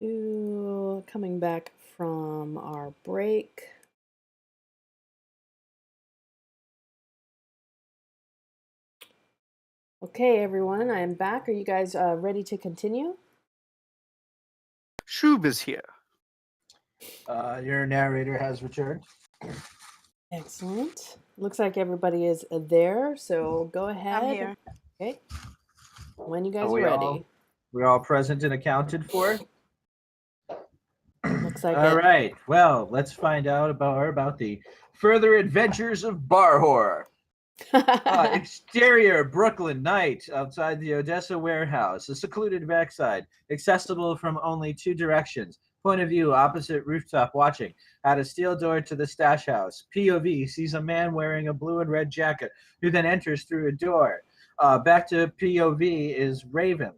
Coming back from our break. Okay, everyone, I am back. Are you guys ready to continue? Shub is here. Your narrator has returned. Excellent. Looks like everybody is there, so go ahead. I'm here. Okay. When you guys Are are we ready. We're all present and accounted for. Looks like All it. right. Well, let's find out about the further adventures of bar horror. Exterior Brooklyn night outside the Odessa warehouse, a secluded backside, accessible from only two directions. Point of view opposite rooftop watching. At a steel door to the stash house. POV sees a man wearing a blue and red jacket who then enters through a door. Back to POV is Raven.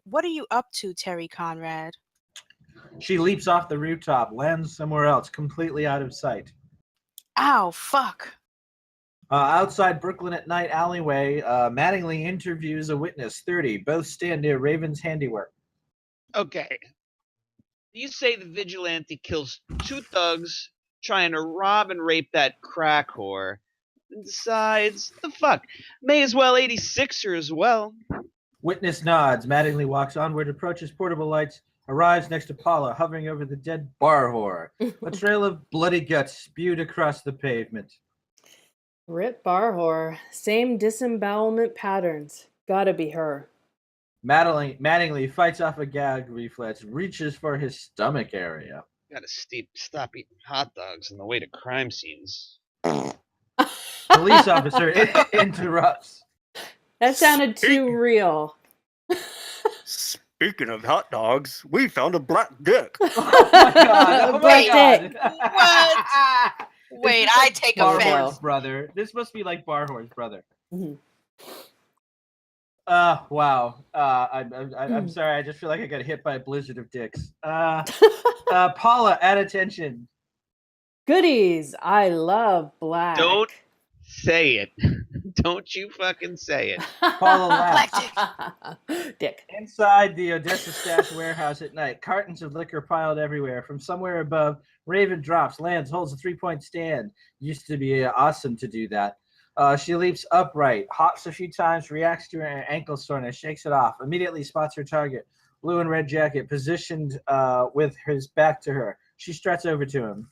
What are you up to, Terry Conrad? She leaps off the rooftop, lands somewhere else, completely out of sight. Ow, fuck. Outside Brooklyn at night alleyway, Mattingly interviews a witness, 30. Both stand near Raven's handiwork. Okay. You say the vigilante kills two thugs trying to rob and rape that crack whore, and decides, the fuck, may as well 86 her as well. Witness nods. Mattingly walks onward, approaches portable lights, arrives next to Paula, hovering over the dead bar whore. A trail of bloody guts spewed across the pavement. Rip bar whore. Same disembowelment patterns. Gotta be her. Mattingly fights off a gag reflex, reaches for his stomach area. Gotta stop eating hot dogs on the way to crime scenes. Police officer interrupts. That sounded too real. Speaking of hot dogs, we found a black dick. Oh my god! Oh Black my dick. god! Wait, I take Bar offense. Whore's brother. This must be like Bar Whore's brother. Mhm. Wow. I'm sorry. I just feel like I got hit by a blizzard of dicks. Paula, at attention. Goodies. I love black. Don't say it. Don't you fucking say it. Paula laughs. Black Dick. Inside the Odessa stash warehouse at night, cartons of liquor piled everywhere. From somewhere above, Raven drops, lands, holds a three-point stand. Used to be awesome to do that. She leaps upright, hops a few times, reacts to her ankle soreness, shakes it off, immediately spots her target. Blue and red jacket, positioned with his back to her. She struts over to him.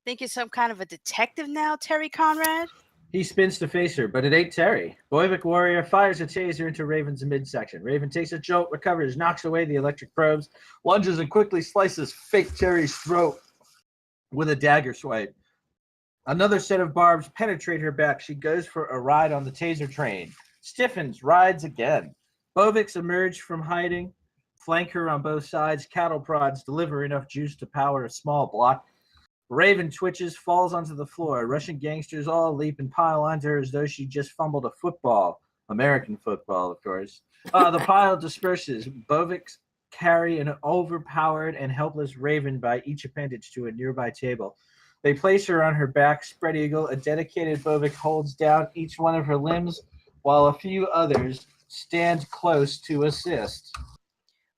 Think you're some kind of a detective now, Terry Conrad? He spins to face her, but it ain't Terry. Boivik warrior fires a taser into Raven's midsection. Raven takes a jolt, recovers, knocks away the electric probes, lunges and quickly slices fake Terry's throat with a dagger swipe. Another set of barbs penetrate her back. She goes for a ride on the taser train. Stiffens, rides again. Boviks emerge from hiding, flank her on both sides. Cattle prods deliver enough juice to power a small block. Raven twitches, falls onto the floor. Russian gangsters all leap and pile onto her as though she just fumbled a football. American football, of course. The pile disperses. Boviks carry an overpowered and helpless Raven by each appendage to a nearby table. They place her on her back, spread eagle. A dedicated Bovik holds down each one of her limbs, while a few others stand close to assist.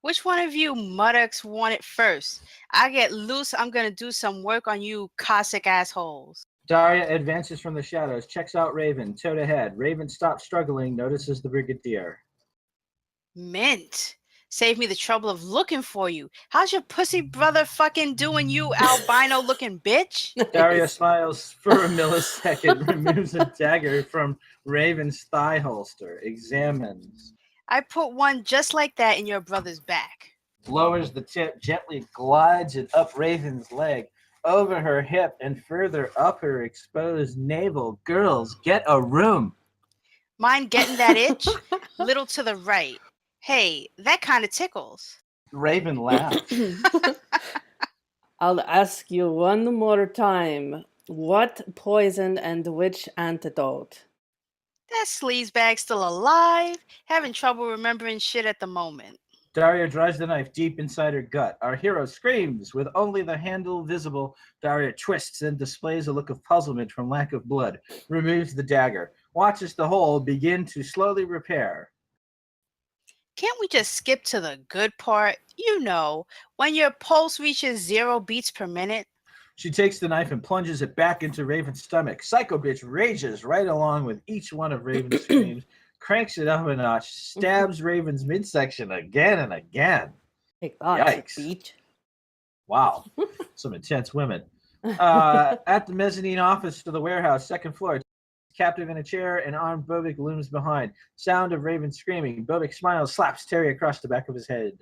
Which one of you muddocks want it first? I get loose, I'm gonna do some work on you Cossack assholes. Daria advances from the shadows, checks out Raven, toe to head. Raven stops struggling, notices the Brigadier. Mint. Save me the trouble of looking for you. How's your pussy brother fucking doing, you albino looking bitch? Daria smiles for a millisecond, removes a dagger from Raven's thigh holster, examines. I put one just like that in your brother's back. Lowers the tip, gently glides it up Raven's leg, over her hip, and further up her exposed navel. Girls, get a room. Mind getting that itch? Little to the right. Hey, that kind of tickles. Raven laughs. I'll ask you one more time. What poison and which antidote? That sleazebag's still alive. Having trouble remembering shit at the moment. Daria drives the knife deep inside her gut. Our hero screams. With only the handle visible, Daria twists and displays a look of puzzlement from lack of blood. Removes the dagger. Watches the hole begin to slowly repair. Can't we just skip to the good part? You know, when your pulse reaches 0 beats per minute. She takes the knife and plunges it back into Raven's stomach. Psycho bitch rages right along with each one of Raven's screams, cranks it up a notch, stabs Raven's midsection again and again. Take that, Yikes. beach. Wow, some intense women. At the mezzanine office to the warehouse, second floor, captive in a chair, and armed Bobik looms behind. Sound of Raven screaming. Bobik smiles, slaps Terry across the back of his head.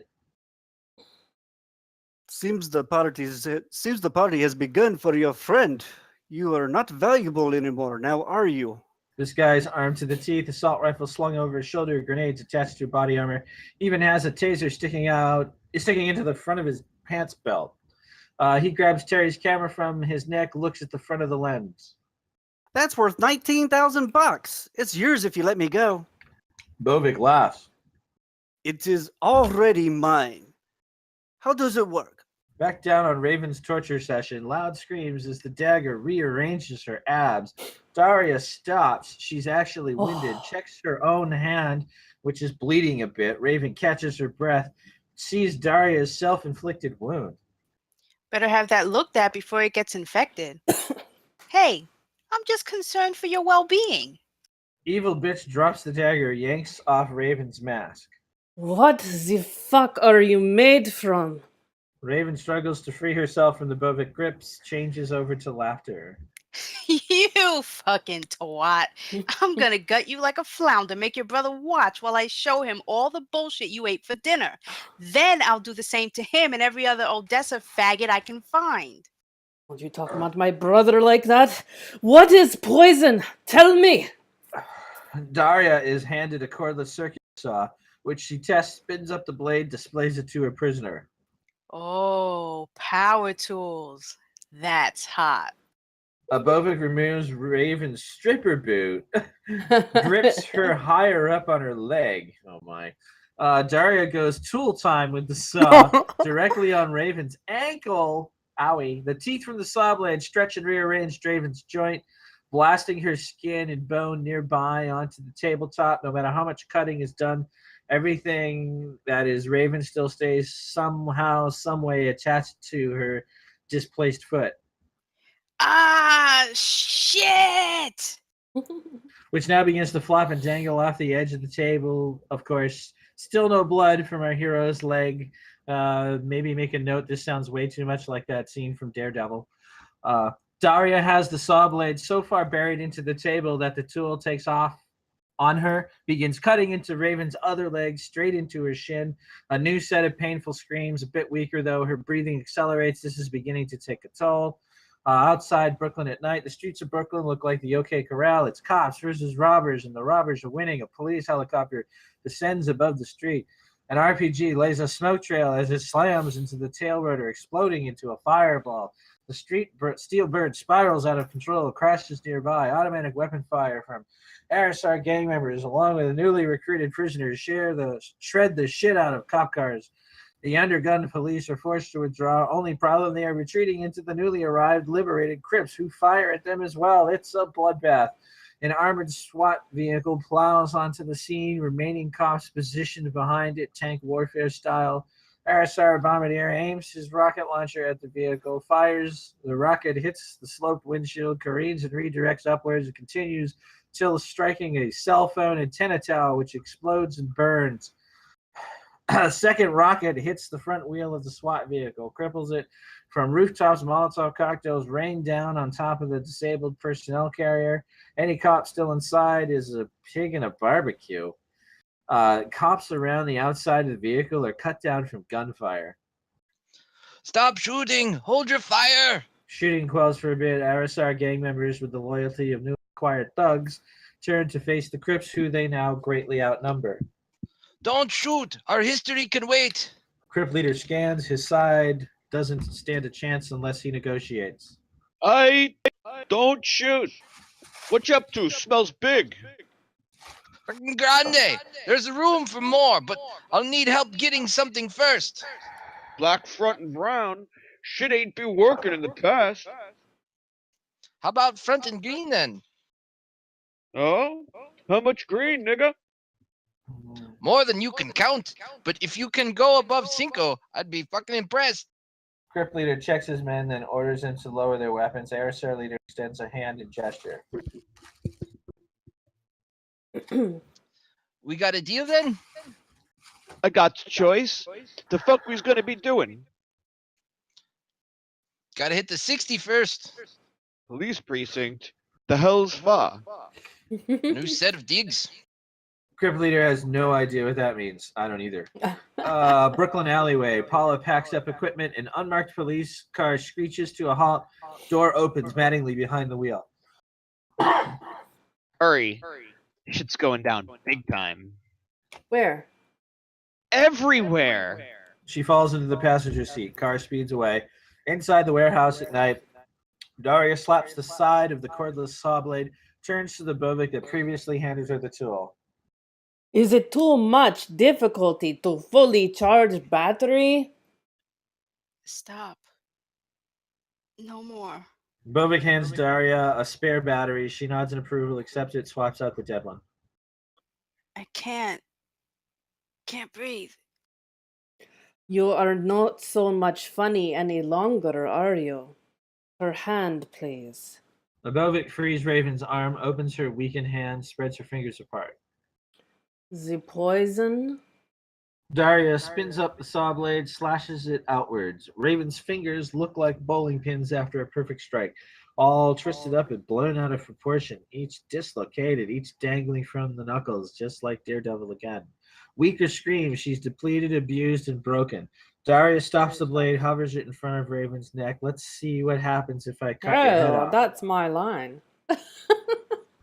Seems the party has begun for your friend. You are not valuable anymore, now are you? This guy's armed to the teeth, assault rifle slung over his shoulder, grenades attached to body armor. Even has a taser sticking into the front of his pants belt. He grabs Terry's camera from his neck, looks at the front of the lens. That's worth $19,000. It's yours if you let me go. Bobik laughs. It is already mine. How does it work? Back down on Raven's torture session, loud screams as the dagger rearranges her abs. Daria stops. She's actually winded. Checks her own hand, which is bleeding a bit. Raven catches her breath, sees Daria's self-inflicted wound. Better have that looked at before it gets infected. Hey, I'm just concerned for your well-being. Evil bitch drops the dagger, yanks off Raven's mask. What the fuck are you made from? Raven struggles to free herself from the Bobik grips, changes over to laughter. You fucking twat. I'm gonna gut you like a flounder, make your brother watch while I show him all the bullshit you ate for dinner. Then I'll do the same to him and every other Odessa faggot I can find. Don't you talk about my brother like that? What is poison? Tell me! Daria is handed a cordless circuit saw, which she tests, spins up the blade, displays it to her prisoner. Oh, power tools. That's hot. Bobik removes Raven's stripper boot, grips her higher up on her leg. Oh my. Daria goes tool time with the saw directly on Raven's ankle. Owie. The teeth from the saw blade stretch and rearrange Raven's joint, blasting her skin and bone nearby onto the tabletop. No matter how much cutting is done, everything that is Raven still stays somehow, some way attached to her displaced foot. Ah, shit! Which now begins to flop and dangle off the edge of the table. Of course, still no blood from our hero's leg. Maybe make a note, this sounds way too much like that scene from Daredevil. Daria has the saw blade so far buried into the table that the tool takes off on her, begins cutting into Raven's other leg, straight into her shin. A new set of painful screams, a bit weaker though. Her breathing accelerates. This is beginning to take a toll. Outside Brooklyn at night, the streets of Brooklyn look like the OK Corral. It's cops versus robbers, and the robbers are winning. A police helicopter descends above the street. An RPG lays a smoke trail as it slams into the tail rotor, exploding into a fireball. The steel bird spirals out of control, crashes nearby. Automatic weapon fire from RSR gang members, along with the newly recruited prisoners, shred the shit out of cop cars. The undergunned police are forced to withdraw. Only problem, they are retreating into the newly arrived liberated Crips, who fire at them as well. It's a bloodbath. An armored SWAT vehicle plows onto the scene, remaining cops positioned behind it, tank warfare style. RSR bombardier aims his rocket launcher at the vehicle, fires. The rocket hits the sloped windshield, careens and redirects upwards. It continues till striking a cell phone antenna tower, which explodes and burns. A second rocket hits the front wheel of the SWAT vehicle, cripples it. From rooftops, Molotov cocktails rain down on top of the disabled personnel carrier. Any cop still inside is a pig in a barbecue. Cops around the outside of the vehicle are cut down from gunfire. Stop shooting! Hold your fire! Shooting quells for a bit. RSR gang members with the loyalty of newly acquired thugs turn to face the Crips, who they now greatly outnumber. Don't shoot! Our history can wait! Crip leader scans. His side doesn't stand a chance unless he negotiates. Don't shoot. What you up to? Smells big. Grande! There's room for more, but I'll need help getting something first. Black front and brown. Shit ain't been working in the past. How about front and green then? Oh? How much green, nigga? More than you can count. But if you can go above cinco, I'd be fucking impressed. Crypt leader checks his men, then orders them to lower their weapons. Aerosol leader extends a hand in gesture. We got a deal then? I got the choice. The fuck we's gonna be doing? Gotta hit the 60 first. Police precinct. The hell's fa? New set of digs. Crypt leader has no idea what that means. I don't either. Brooklyn alleyway. Paula packs up equipment. An unmarked police car screeches to a halt. Door opens. Mattingly behind the wheel. Hurry. Shit's going down big time. Where? Everywhere. She falls into the passenger seat. Car speeds away. Inside the warehouse at night, Daria slaps the side of the cordless saw blade, turns to the Bobik that previously handed her the tool. Is it too much difficulty to fully charge battery? Stop. No more. Bobik hands Daria a spare battery. She nods in approval, accepts it, swaps out the dead one. I can't breathe. You are not so much funny any longer, are you? Her hand, please. Bobik frees Raven's arm, opens her weakened hand, spreads her fingers apart. The poison? Daria spins up the saw blade, slashes it outwards. Raven's fingers look like bowling pins after a perfect strike, all twisted up and blown out of proportion, each dislocated, each dangling from the knuckles, just like Daredevil again. Weaker screams, she's depleted, abused, and broken. Daria stops the blade, hovers it in front of Raven's neck. Let's see what happens if I cut your head Oh, off. that's my line.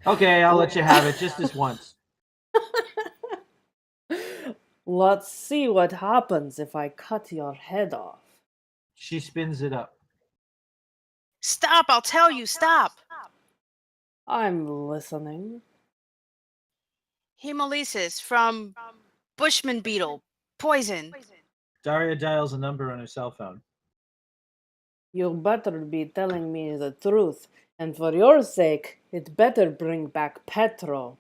Okay, I'll let you have it, just this once. Let's see what happens if I cut your head off. She spins it up. Stop, I'll tell you, stop. I'm listening. Hemolysis from Bushman beetle. Poison. Daria dials a number on her cell phone. You better be telling me the truth, and for your sake, it better bring back Petro.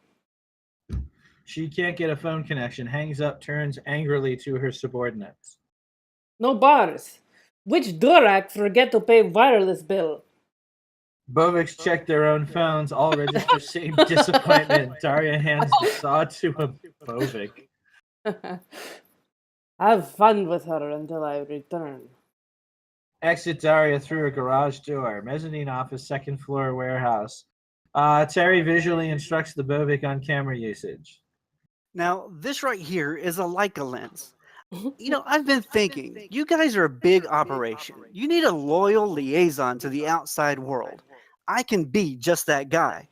She can't get a phone connection, hangs up, turns angrily to her subordinates. No bars. Which Durak forget to pay wireless bill? Boviks check their own phones, all register same disappointment. Daria hands the saw to a Bovik. Have fun with her until I return. Exit Daria through a garage door. Mezzanine office, second floor warehouse. Terry visually instructs the Bovik on camera usage. Now, this right here is a Leica lens. You know, I've been thinking, you guys are a big operation. You need a loyal liaison to the outside world. I can be just that guy.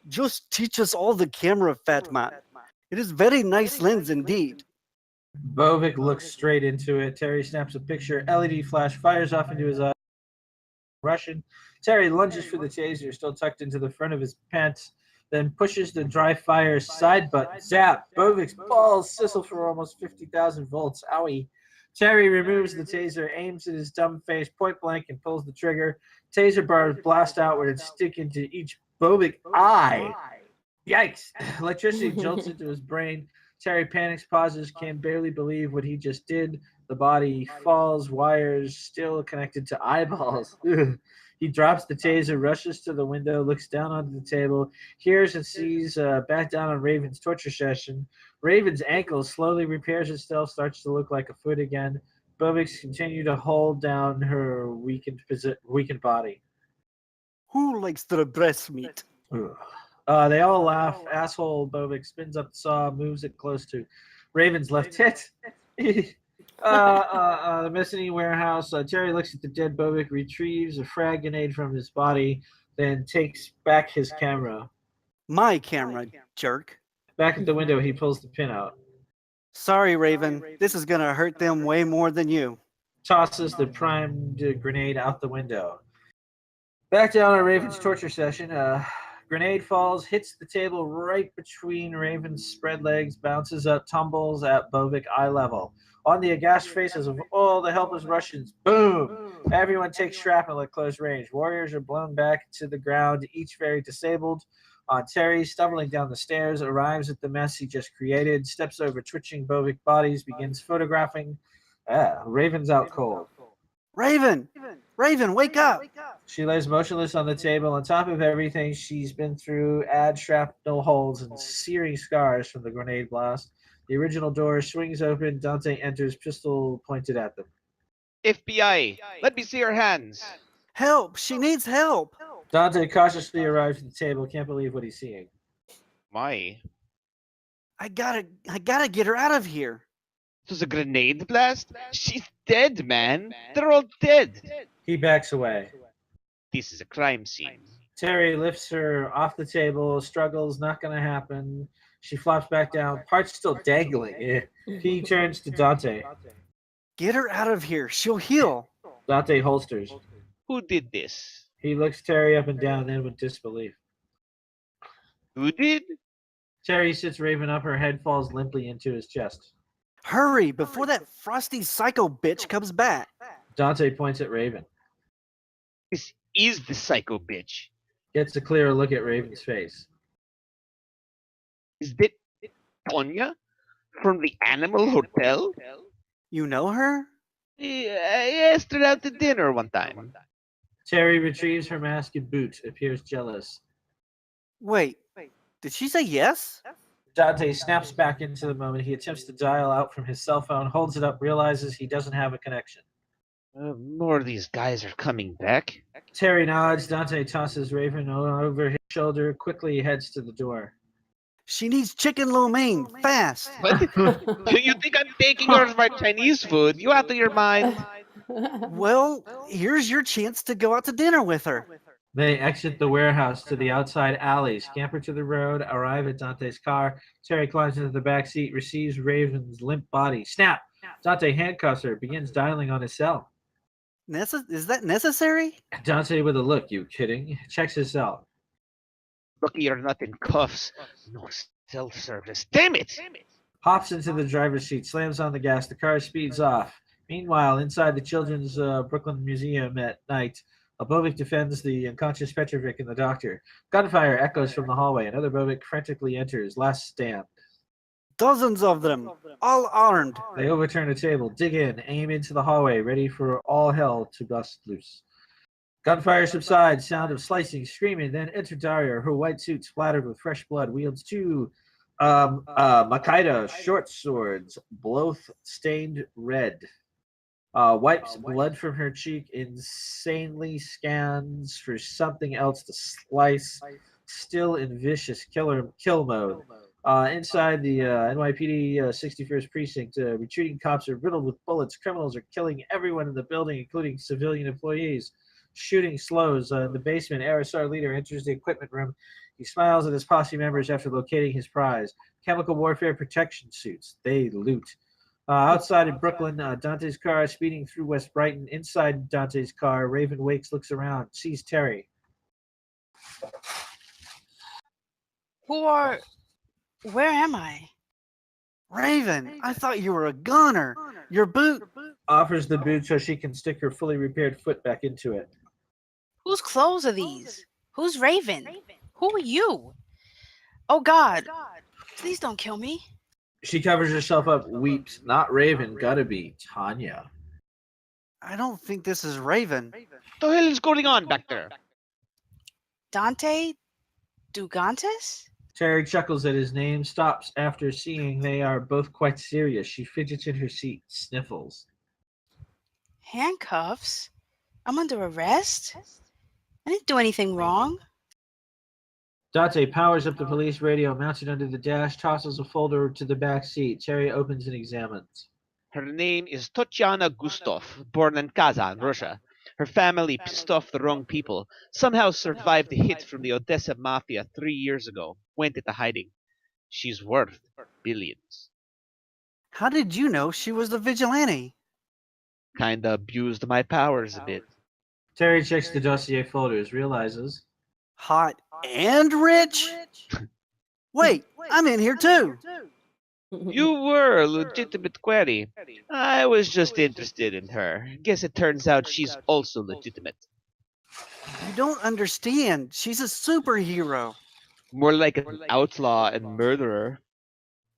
Just teach us all the camera, fat man. It is very nice lens indeed. Bovik looks straight into it. Terry snaps a picture. LED flash fires off into his eye. Russian. Terry lunges for the taser, still tucked into the front of his pants, then pushes the dry fire side button. Zap! Bovik's balls sizzle for almost 50,000 volts. Owie. Terry removes the taser, aims at his dumb face point blank, and pulls the trigger. Taser bars blast outward and stick into each Bovik eye. Yikes! Electricity jolts into his brain. Terry panics, pauses, can barely believe what he just did. The body falls, wires still connected to eyeballs. He drops the taser, rushes to the window, looks down onto the table, hears and sees back down on Raven's torture session. Raven's ankle slowly repairs itself, starts to look like a foot again. Boviks continue to hold down her weakened body. Who likes the breast meat? They all laugh. Asshole Bovik spins up the saw, moves it close to Raven's left tit. The mezzanine warehouse. Terry looks at the dead Bovik, retrieves a frag grenade from his body, then takes back his camera. My camera, jerk. Back at the window, he pulls the pin out. Sorry, Raven. This is gonna hurt them way more than you. Tosses the primed grenade out the window. Back down on Raven's torture session. Grenade falls, hits the table right between Raven's spread legs, bounces up, tumbles at Bovik eye level. On the aghast faces of all the helpless Russians, boom! Everyone takes shrapnel at close range. Warriors are blown back to the ground, each very disabled. on Terry, stumbling down the stairs, arrives at the mess he just created, steps over twitching Bovik bodies, begins photographing. Raven's out cold. Raven! Raven, wake up! She lays motionless on the table. On top of everything she's been through, add shrapnel holes and searing scars from the grenade blast. The original door swings open. Dante enters, pistol pointed at them. FBI, let me see your hands. Help! She needs help! Dante cautiously arrives at the table. Can't believe what he's seeing. My, I gotta get her out of here. it was a grenade blast? She's dead, man. They're all dead. He backs away. This is a crime scene. Terry lifts her off the table, struggles, not going to happen. She flops back down, parts still dangling. He turns to Dante. Get her out of here. She'll heal. Dante holsters. Who did this? He looks Terry up and down, then with disbelief. Who did? Terry sits Raven up, her head falls limply into his chest. Hurry before that frosty psycho bitch comes back. Dante points at Raven. This is the psycho bitch. Gets a clearer look at Raven's face. Is that Tonya from the Animal Hotel? You know her? I asked her out to dinner one time. Terry retrieves her mask and boots, appears jealous. Wait, did she say yes? Dante snaps back into the moment. He attempts to dial out from his cell phone, holds it up, realizes he doesn't have a connection. More of these guys are coming back. Terry nods. Dante tosses Raven over his shoulder, quickly heads to the door. She needs chicken lo mein, fast. What? You think I'm taking yours for Chinese food? You out of your mind? Well, here's your chance to go out to dinner with her. They exit the warehouse to the outside alley, scamper to the road, arrive at Dante's car. Terry climbs into the back seat, receives Raven's limp body. Snap! Dante handcuffs her, begins dialing on his cell. Is that necessary? Dante with a look, you kidding? Checks his cell. Lucky you're not in cuffs. No self-service. Damn it! Hops into the driver's seat, slams on the gas. The car speeds off. Meanwhile, inside the Children's Brooklyn Museum at night, Bovik defends the unconscious Petrovic and the doctor. Gunfire echoes from the hallway. Another Bovik frantically enters. Last stand. Dozens of them, all armed. They overturn a table, dig in, aim into the hallway, ready for all hell to bust loose. Gunfire subsides, sound of slicing, screaming, then enter Daria, her white suit splattered with fresh blood, wields two Makaido short swords, both stained red. Wipes blood from her cheek, insanely scans for something else to slice, still in vicious kill mode. Inside the NYPD 61st precinct, retreating cops are riddled with bullets. Criminals are killing everyone in the building, including civilian employees. Shooting slows. In the basement, RSR leader enters the equipment room. He smiles at his posse members after locating his prize. Chemical warfare protection suits. They loot. Outside in Brooklyn, Dante's car is speeding through West Brighton. Inside Dante's car, Raven wakes, looks around, sees Terry. Where am I? Raven, I thought you were a gunner. Your boot. Offers the boot so she can stick her fully repaired foot back into it. Whose clothes are these? Who's Raven? Who are you? Oh God, please don't kill me. She covers herself up, weeps. Not Raven, gotta be Tanya. I don't think this is Raven. What the hell is going on back there? Dante Dugantes? Terry chuckles at his name, stops after seeing they are both quite serious. She fidgets in her seat, sniffles. Handcuffs? I'm under arrest? I didn't do anything wrong. Dante powers up the police radio, mounts it under the dash, tosses a folder to the back seat. Terry opens and examines. Her name is Totyana Gustov, born in Kazan, Russia. Her family pissed off the wrong people, somehow survived the hit from the Odessa Mafia 3 years ago, went into hiding. She's worth billions. How did you know she was the vigilante? Kinda abused my powers a bit. Terry checks the dossier folders, realizes. Hot and rich? Wait, I'm in here too. You were a legitimate query. I was just interested in her. Guess it turns out she's also legitimate. You don't understand. She's a superhero. More like an outlaw and murderer.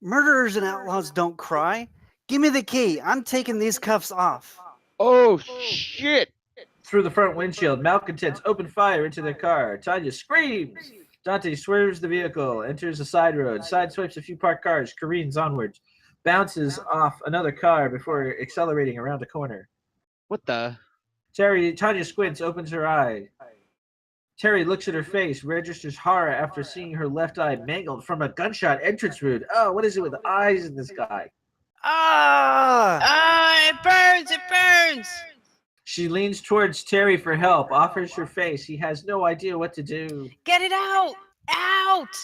Murderers and outlaws don't cry. Give me the key. I'm taking these cuffs off. Oh shit! Through the front windshield, malcontents open fire into their car. Tanya screams. Dante swerves the vehicle, enters a side road, sideswipes a few parked cars, careens onwards, bounces off another car before accelerating around a corner. What the? Tanya squints, opens her eye. Terry looks at her face, registers horror after seeing her left eye mangled from a gunshot entrance wound. Oh, what is it with the eyes in this guy? Ah! Ah, it burns! It burns! She leans towards Terry for help, offers her face. He has no idea what to do. Get it out! Out!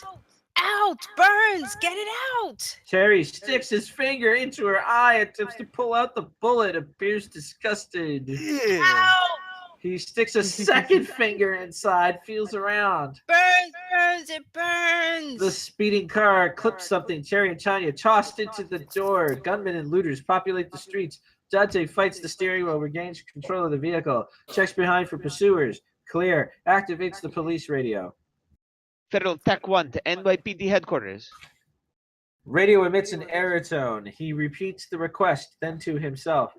Out! Burns! Get it out! Terry sticks his finger into her eye, attempts to pull out the bullet, appears disgusted. Yeah. Out! He sticks a second finger inside, feels around. Burns! Burns! It burns! The speeding car clips something. Terry and Tanya tossed into the door. Gunmen and looters populate the streets. Dante fights the steering wheel, regains control of the vehicle, checks behind for pursuers. Clear. Activates the police radio. Federal Tech 1 to NYPD headquarters. Radio emits an error tone. He repeats the request, then to himself.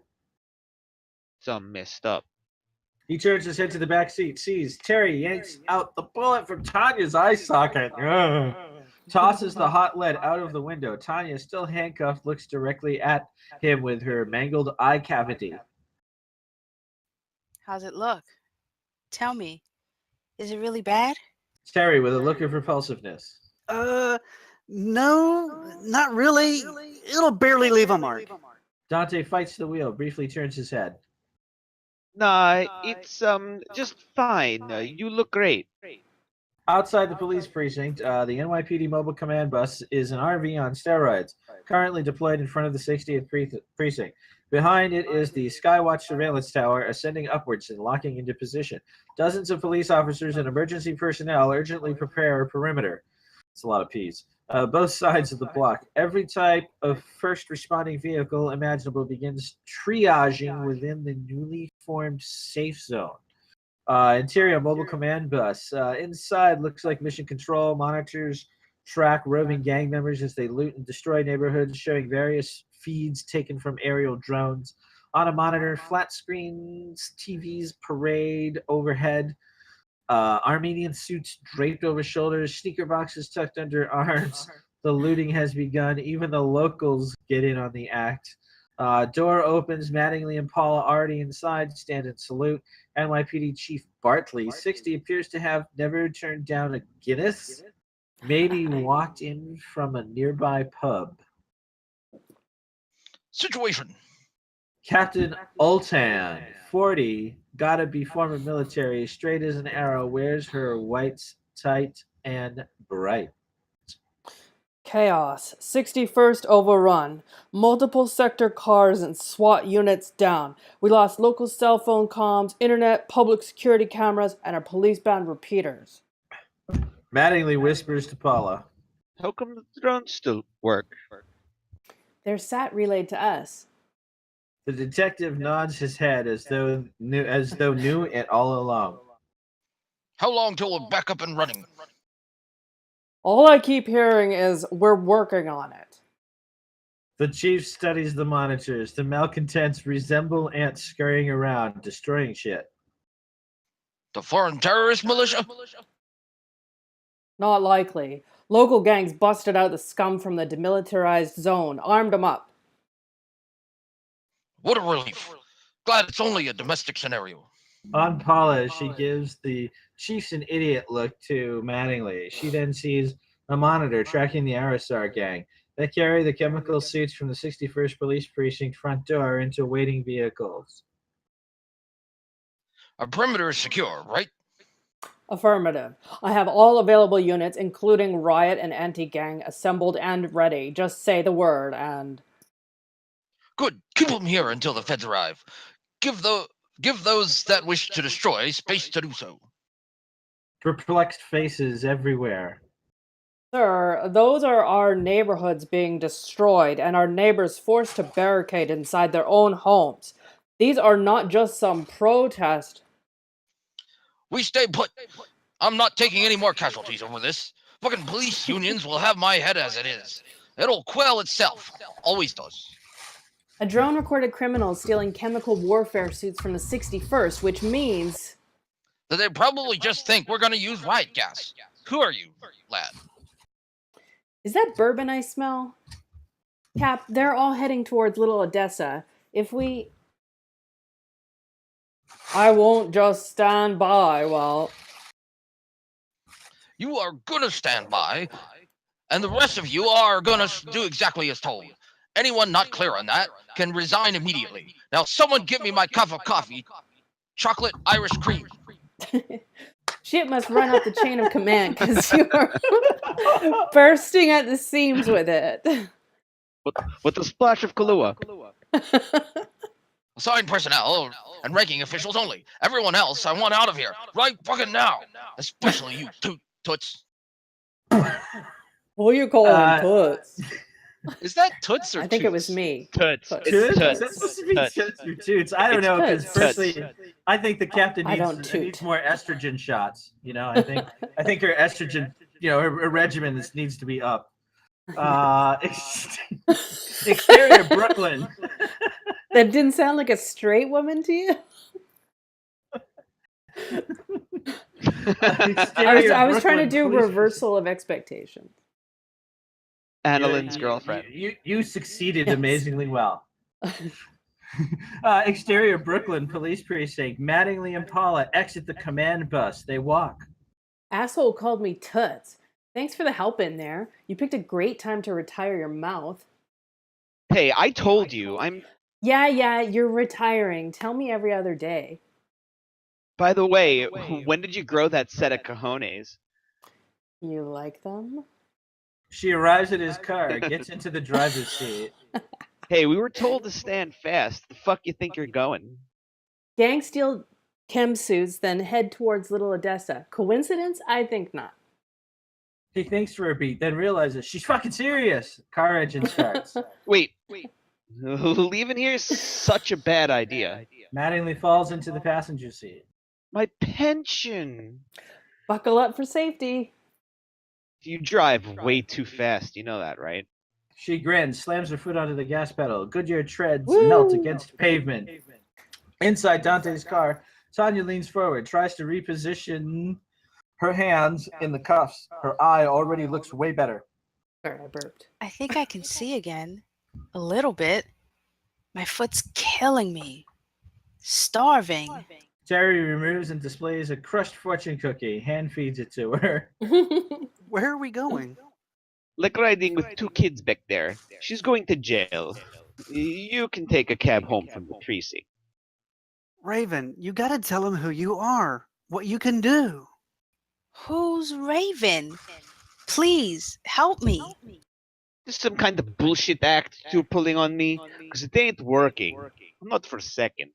Some messed up. He turns his head to the back seat, sees Terry yanks out the bullet from Tanya's eye socket. Ugh. Tosses the hot lead out of the window. Tanya, still handcuffed, looks directly at him with her mangled eye cavity. How's it look? Tell me. Is it really bad? Terry, with a look of repulsiveness. No, not really. It'll barely leave a mark. Dante fights the wheel, briefly turns his head. Nah, it's just fine. You look great. Outside the police precinct, the NYPD mobile command bus is an RV on steroids, currently deployed in front of the 60th precinct. Behind it is the Skywatch surveillance tower, ascending upwards and locking into position. Dozens of police officers and emergency personnel urgently prepare a perimeter. It's a lot of P's. Both sides of the block. Every type of first responding vehicle imaginable begins triaging within the newly formed safe zone. Interior mobile command bus. Inside looks like mission control. Monitors track roving gang members as they loot and destroy neighborhoods, showing various feeds taken from aerial drones. On a monitor, flat screens, TVs parade overhead. Armenian suits draped over shoulders, sneaker boxes tucked under arms. The looting has begun. Even the locals get in on the act. Door opens. Mattingly and Paula already inside stand and salute. NYPD Chief Bartley, 60, appears to have never turned down a Guinness. Maybe walked in from a nearby pub. Situation. Captain Ultan, 40, gotta be former military, straight as an arrow, wears her whites tight and bright. Chaos. 61st overrun. Multiple sector cars and SWAT units down. We lost local cell phone comms, internet, public security cameras, and our police band repeaters. Mattingly whispers to Paula. How come the drones still work? Their sat relayed to us. The detective nods his head as though knew it all along. How long till we're back up and running? All I keep hearing is, we're working on it. The chief studies the monitors. The malcontents resemble ants scurrying around, destroying shit. The foreign terrorist militia? Not likely. Local gangs busted out the scum from the demilitarized zone, armed them up. What a relief. Glad it's only a domestic scenario. On Paula, she gives the chief's an idiot look to Mattingly. She then sees a monitor tracking the Arisar gang. They carry the chemical suits from the 61st Police Precinct front door into waiting vehicles. Our perimeter is secure, right? Affirmative. I have all available units, including riot and anti-gang, assembled and ready. Just say the word and... Good. Keep them here until the feds arrive. Give those that wish to destroy space to do so. Perplexed faces everywhere. Sir, those are our neighborhoods being destroyed and our neighbors forced to barricade inside their own homes. These are not just some protest. We stay put. I'm not taking any more casualties over this. Fucking police unions will have my head as it is. It'll quell itself. Always does. A drone recorded criminals stealing chemical warfare suits from the 61st, which means That they probably just think we're gonna use riot gas. Who are you, lad? is that bourbon I smell? Cap, they're all heading towards Little Odessa. If we I won't just stand by while You are gonna stand by, and the rest of you are gonna do exactly as told. Anyone not clear on that can resign immediately. Now, someone give me my cup of coffee. Chocolate Irish cream. shit must run up the chain of command because you are bursting at the seams with it. With a splash of Kahlua. Assigned personnel and ranking officials only. Everyone else, I want out of here right fucking now. Especially you, toots. What are you calling toots? Is that Toots or I think it was Toots? me. Toots. Toots. It's Toots? toots. Is that supposed to be Toots. toots or toots? I don't It's know, because toots. firstly, I think the captain I needs, don't toot. needs more estrogen shots. You know, I think her estrogen, her regimen needs to be up. Exterior Brooklyn. That didn't sound like a straight woman to you? I was trying to Brooklyn do police- reversal of expectations. Annaline's You- girlfriend. You succeeded Yes. amazingly well. Exterior Brooklyn Police Precinct. Mattingly and Paula exit the command bus. They walk. Asshole called me Toots. Thanks for the help in there. You picked a great time to retire your mouth. Hey, I told you. Yeah, you're retiring. Tell me every other day. By the way, when did you grow that set of cojones? You like them? She arrives at his car, gets into the driver's seat. Hey, we were told to stand fast. The fuck you think you're going? Gang steal chem suits, then head towards Little Odessa. Coincidence? I think not. She thinks for a beat, then realizes she's fucking serious. Car engine starts. Wait. Leaving here is such a bad idea. Mattingly falls into the passenger seat. My pension. Buckle up for safety. You drive way too fast. You know that, right? She grins, slams her foot onto the gas pedal. Goodyear treads Woo! melt against pavement. Inside Dante's car, Tanya leans forward, tries to reposition her hands in the cuffs. Her eye already looks way better. Sorry, I burped. I think I can see again. A little bit. My foot's killing me. Starving. Terry removes and displays a crushed fortune cookie. Hand feeds it to her. Where are we going? Like riding with two kids back there. She's going to jail. You can take a cab home from the precinct. Raven, you gotta tell him who you are. What you can do. Who's Raven? Please, help me. This is some kind of bullshit act you're pulling on me? Because it ain't working. Not for a second.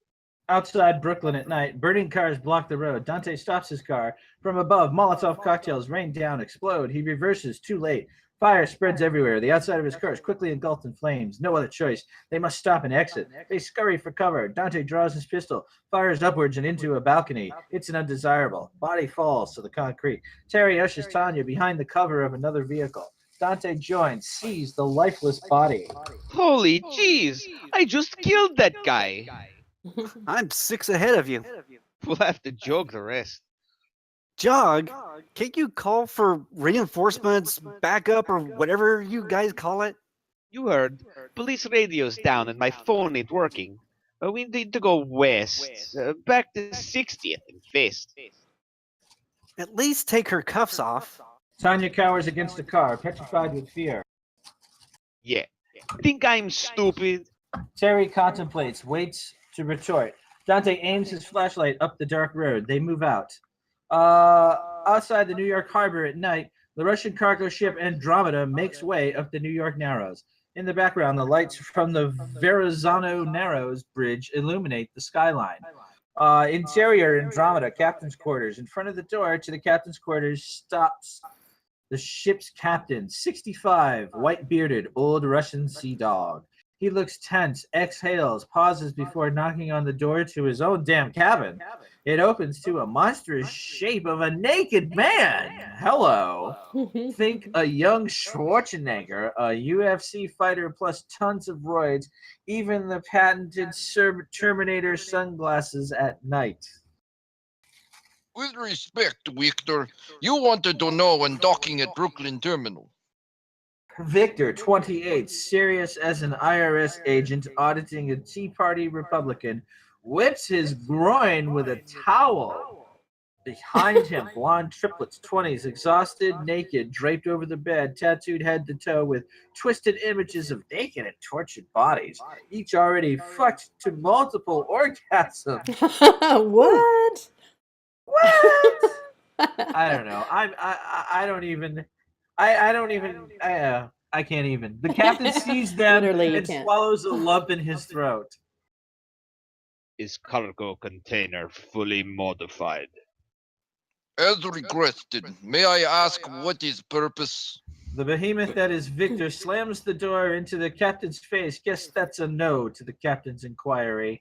Outside Brooklyn at night, burning cars block the road. Dante stops his car. From above, Molotov cocktails rain down, explode. He reverses, too late. Fire spreads everywhere. The outside of his car is quickly engulfed in flames. No other choice. They must stop and exit. They scurry for cover. Dante draws his pistol, fires upwards and into a balcony. It's an undesirable. Body falls to the concrete. Terry ushers Tanya behind the cover of another vehicle. Dante joins, sees the lifeless body. Holy jeez! I just killed that guy! I'm 6 ahead of you. We'll have to jog the rest. Jog? Can't you call for reinforcements, backup, or whatever you guys call it? You heard. Police radio's down and my phone ain't working. We need to go west. Back to 60th and Fist. At least take her cuffs off. Tanya cowers against the car, petrified with fear. Yeah. Think I'm stupid? Terry contemplates, waits to retort. Dante aims his flashlight up the dark road. They move out. Outside the New York harbor at night, the Russian cargo ship Andromeda makes way up the New York Narrows. In the background, the lights from the Verrazano Narrows Bridge illuminate the skyline. Interior Andromeda, captain's quarters. In front of the door to the captain's quarters stops the ship's captain, 65, white-bearded, old Russian sea dog. He looks tense, exhales, pauses before knocking on the door to his own damn cabin. It opens to a monstrous shape of a naked man. Hello. Think a young Schwarzenegger, a UFC fighter plus tons of roids, even the patented Terminator sunglasses at night. With respect, Victor, you wanted to know when docking at Brooklyn Terminal. Victor, 28, serious as an IRS agent auditing a Tea Party Republican, whips his groin with a towel. Behind him, blonde triplets, 20s, exhausted, naked, draped over the bed, tattooed head to toe with twisted images of naked and tortured bodies, each already fucked to multiple orgasms. What? What? I don't know. I don't even. I can't even. The captain sees them Literally, you and can't. swallows a lump in his throat. Is cargo container fully modified? As requested, may I ask what is purpose? The behemoth that is Victor slams the door into the captain's face. Guess that's a no to the captain's inquiry.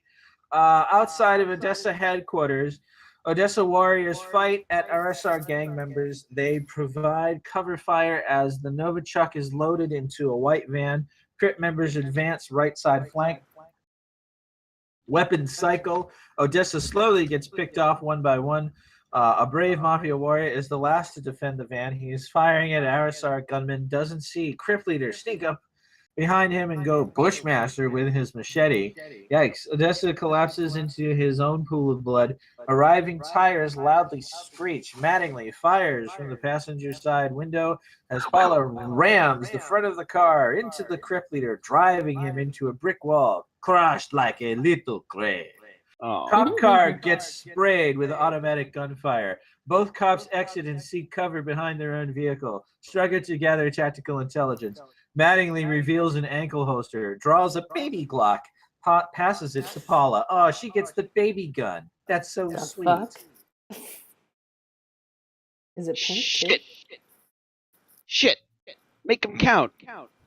Outside of Odessa headquarters, Odessa warriors fight at RSR gang members. They provide cover fire as the Novichok is loaded into a white van. Crip members advance right side flank. Weapon cycle. Odessa slowly gets picked off one by one. A brave Mafia warrior is the last to defend the van. He is firing at RSR gunman, doesn't see Crip leader sneak up behind him and go Bushmaster with his machete. Yikes. Odessa collapses into his own pool of blood. Arriving tires loudly screech. Mattingly fires from the passenger side window as Paula rams the front of the car into the Crip leader, driving him into a brick wall, crushed like a little clay. Oh, Cop car gets sprayed with automatic gunfire. Both cops exit and seek cover behind their own vehicle, struggle to gather tactical intelligence. Mattingly reveals an ankle holster, draws a baby Glock, passes it to Paula. Oh, she gets the baby gun. That's so The sweet. fuck? Is it pink too? Shit. Make them count.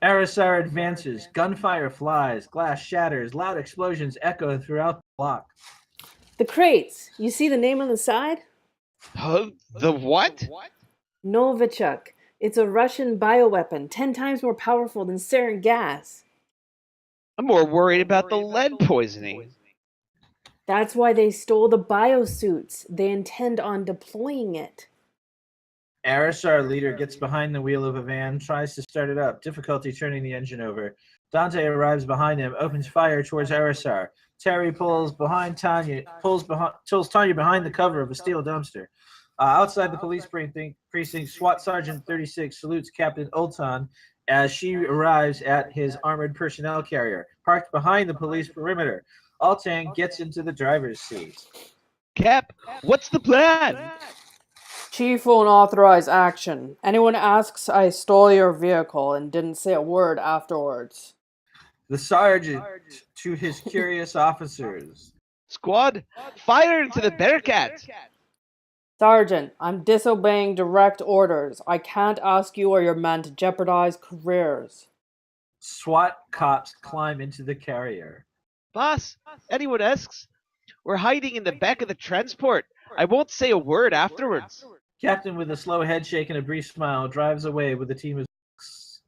RSR advances, gunfire flies, glass shatters, loud explosions echo throughout the block. The crates. You see the name on the side? Huh? The what? Novichok. It's a Russian bioweapon, 10 times more powerful than sarin gas. I'm more worried about the lead poisoning. That's why they stole the biosuits. They intend on deploying it. RSR leader gets behind the wheel of a van, tries to start it up, difficulty turning the engine over. Dante arrives behind him, opens fire towards RSR. Terry pulls Tanya behind the cover of a steel dumpster. Outside the police precinct, SWAT Sergeant 36 salutes Captain Ulton as she arrives at his armored personnel carrier, parked behind the police perimeter. Ultan gets into the driver's seat. Cap, what's the plan? Chief won't authorize action. Anyone asks, I stole your vehicle and didn't say a word afterwards. The sergeant to his curious officers. Squad, fire into the Bearcat. Sergeant, I'm disobeying direct orders. I can't ask you or your men to jeopardize careers. SWAT cops climb into the carrier. Boss, anyone asks? We're hiding in the back of the transport. I won't say a word afterwards. Captain, with a slow head shake and a brief smile, drives away with a team of six.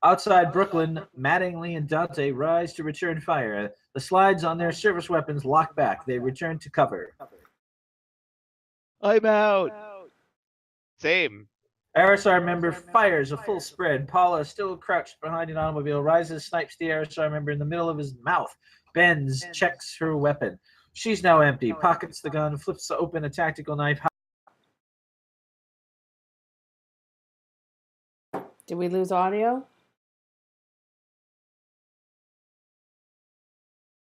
Outside Brooklyn, Mattingly and Dante rise to return fire. The slides on their service weapons lock back. They return to cover. I'm out. Same. RSR member fires a full spread. Paula, still crouched behind an automobile, rises, snipes the RSR member in the middle of his mouth. Bends, checks her weapon. She's now empty. Pockets the gun, flips open a tactical knife. Did we lose audio?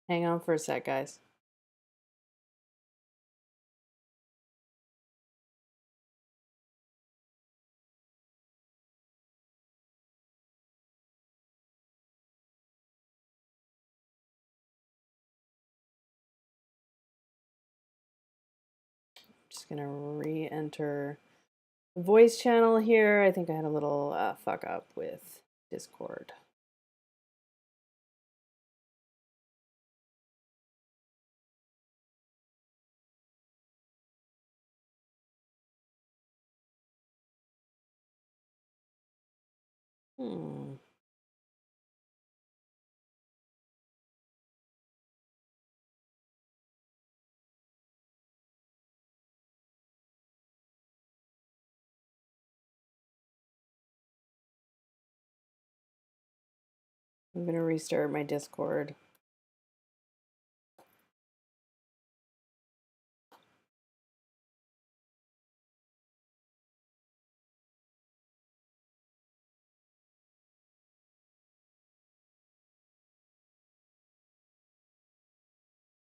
Hang on for a sec, guys. Just gonna re-enter the voice channel here. I think I had a little fuck up with Discord. Hmm. I'm gonna restart my Discord.